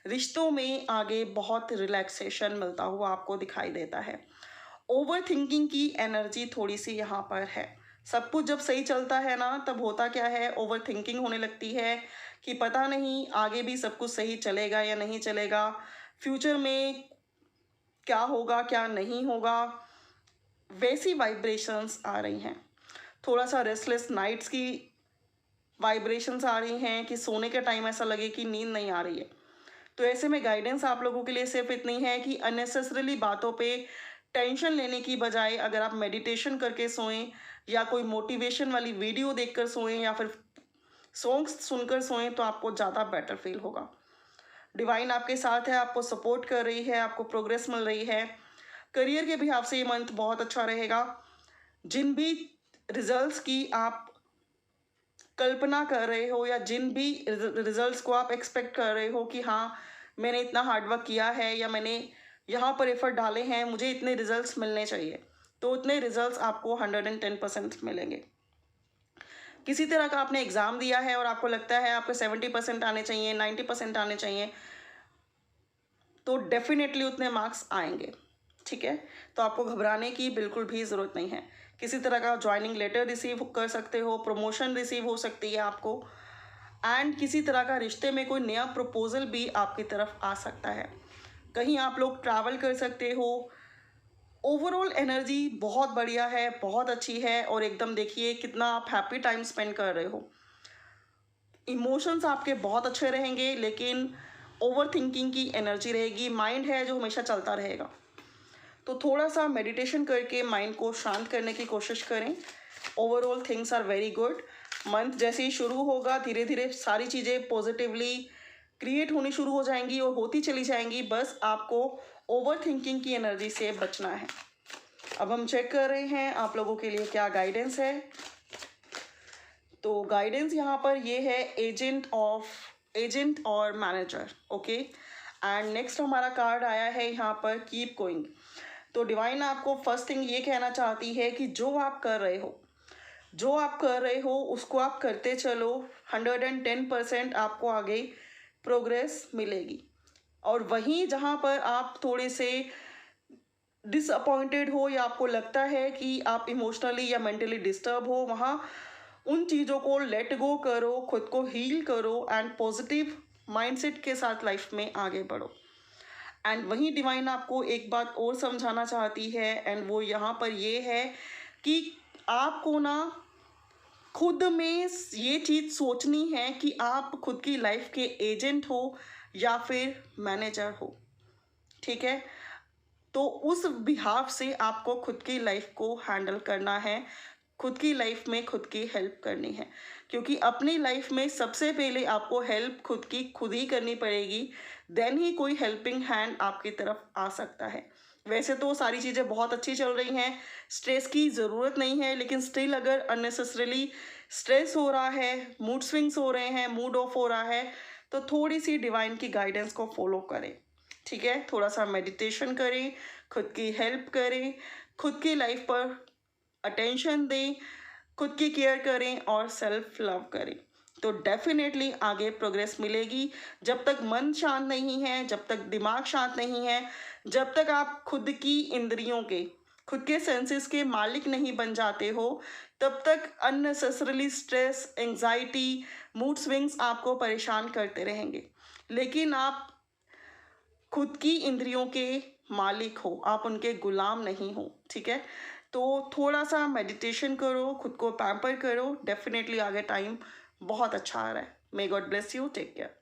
रिश्तों में आगे बहुत रिलैक्सेशन मिलता हुआ आपको दिखाई देता है। ओवर थिंकिंग की एनर्जी थोड़ी सी यहाँ पर है। सब कुछ जब सही चलता है ना तब होता क्या है, ओवर थिंकिंग होने लगती है कि पता नहीं आगे भी सब कुछ सही चलेगा या नहीं चलेगा, फ्यूचर में क्या होगा क्या नहीं होगा। वैसी वाइब्रेशंस आ रही हैं। थोड़ा सा रेस्टलेस नाइट्स की वाइब्रेशंस आ रही हैं कि सोने के टाइम ऐसा लगे कि नींद नहीं आ रही है। तो ऐसे में गाइडेंस आप लोगों के लिए सिर्फ इतनी है कि अननेसेसरीली बातों पे टेंशन लेने की बजाय अगर आप मेडिटेशन करके सोएं या कोई मोटिवेशन वाली वीडियो देखकर सोएं या फिर सॉन्ग्स सुनकर सोएं तो आपको ज़्यादा बेटर फील होगा। डिवाइन आपके साथ है, आपको सपोर्ट कर रही है, आपको प्रोग्रेस मिल रही है। करियर के हिसाब से ये मंथ बहुत अच्छा रहेगा। जिन भी रिजल्ट्स की आप कल्पना कर रहे हो या जिन भी रिजल्ट्स को आप एक्सपेक्ट कर रहे हो कि हाँ मैंने इतना हार्डवर्क किया है या मैंने यहाँ पर एफर्ट डाले हैं, मुझे इतने रिजल्ट्स मिलने चाहिए, तो उतने रिजल्ट्स आपको 110% मिलेंगे। किसी तरह का आपने एग्ज़ाम दिया है और आपको लगता है आपको 70% आने चाहिए, 90% आने चाहिए, तो डेफिनेटली उतने मार्क्स आएंगे। ठीक है, तो आपको घबराने की बिल्कुल भी ज़रूरत नहीं है। किसी तरह का ज्वाइनिंग लेटर रिसीव कर सकते हो, प्रमोशन रिसीव हो सकती है आपको एंड किसी तरह का रिश्ते में कोई नया प्रपोजल भी आपकी तरफ आ सकता है। कहीं आप लोग ट्रैवल कर सकते हो, ओवरऑल एनर्जी बहुत बढ़िया है, बहुत अच्छी है, और एकदम देखिए कितना आप हैप्पी टाइम स्पेंड कर रहे हो। इमोशंस आपके बहुत अच्छे रहेंगे, लेकिन ओवर थिंकिंग की एनर्जी रहेगी, माइंड है जो हमेशा चलता रहेगा। तो थोड़ा सा मेडिटेशन करके माइंड को शांत करने की कोशिश करें। Overall things are very good. Month जैसे ही शुरू होगा, धीरे धीरे सारी चीज़ें पॉजिटिवली क्रिएट होनी शुरू हो जाएंगी और होती चली जाएंगी। बस आपको ओवर थिंकिंग की एनर्जी से बचना है। अब हम चेक कर रहे हैं आप लोगों के लिए क्या गाइडेंस है। तो गाइडेंस यहाँ पर ये है एजेंट और मैनेजर। ओके, एंड नेक्स्ट हमारा कार्ड आया है यहाँ पर कीप गोइंग। तो डिवाइन आपको फर्स्ट थिंग ये कहना चाहती है कि जो आप कर रहे हो उसको आप करते चलो। 110% आपको आगे प्रोग्रेस मिलेगी। और वहीं जहाँ पर आप थोड़े से डिसअपॉइंटेड हो या आपको लगता है कि आप इमोशनली या मेंटली डिस्टर्ब हो, वहाँ उन चीज़ों को लेट गो करो, खुद को हील करो एंड पॉजिटिव माइंडसेट के साथ लाइफ में आगे बढ़ो। एंड वहीं डिवाइन आपको एक बात और समझाना चाहती है, एंड वो यहाँ पर ये है कि आपको ना खुद में ये चीज़ सोचनी है कि आप खुद की लाइफ के एजेंट हो या फिर मैनेजर हो। ठीक है, तो उस बिहाफ से आपको खुद की लाइफ को हैंडल करना है, खुद की लाइफ में खुद की हेल्प करनी है। क्योंकि अपनी लाइफ में सबसे पहले आपको हेल्प खुद ही करनी पड़ेगी, देन ही कोई हेल्पिंग हैंड आपकी तरफ आ सकता है। वैसे तो सारी चीज़ें बहुत अच्छी चल रही हैं, स्ट्रेस की ज़रूरत नहीं है, लेकिन स्टिल अगर अननेसेसरीली स्ट्रेस हो रहा है, मूड स्विंग्स हो रहे हैं, मूड ऑफ हो रहा है, तो थोड़ी सी डिवाइन की गाइडेंस को फॉलो करें। ठीक है, थोड़ा सा मेडिटेशन करें, खुद की हेल्प करें, खुद की लाइफ पर अटेंशन दें, खुद की केयर करें और सेल्फ लव करें, तो डेफिनेटली आगे प्रोग्रेस मिलेगी। जब तक मन शांत नहीं है, जब तक दिमाग शांत नहीं है, जब तक आप खुद के सेंसेस के मालिक नहीं बन जाते हो, तब तक unnecessarily stress, anxiety, mood swings आपको परेशान करते रहेंगे। लेकिन आप खुद की इंद्रियों के मालिक हो, आप उनके गुलाम नहीं हो। ठीक है, तो थोड़ा सा मेडिटेशन करो, खुद को पैम्पर करो, डेफिनेटली आगे टाइम बहुत अच्छा आ रहा है। May God bless you, take care.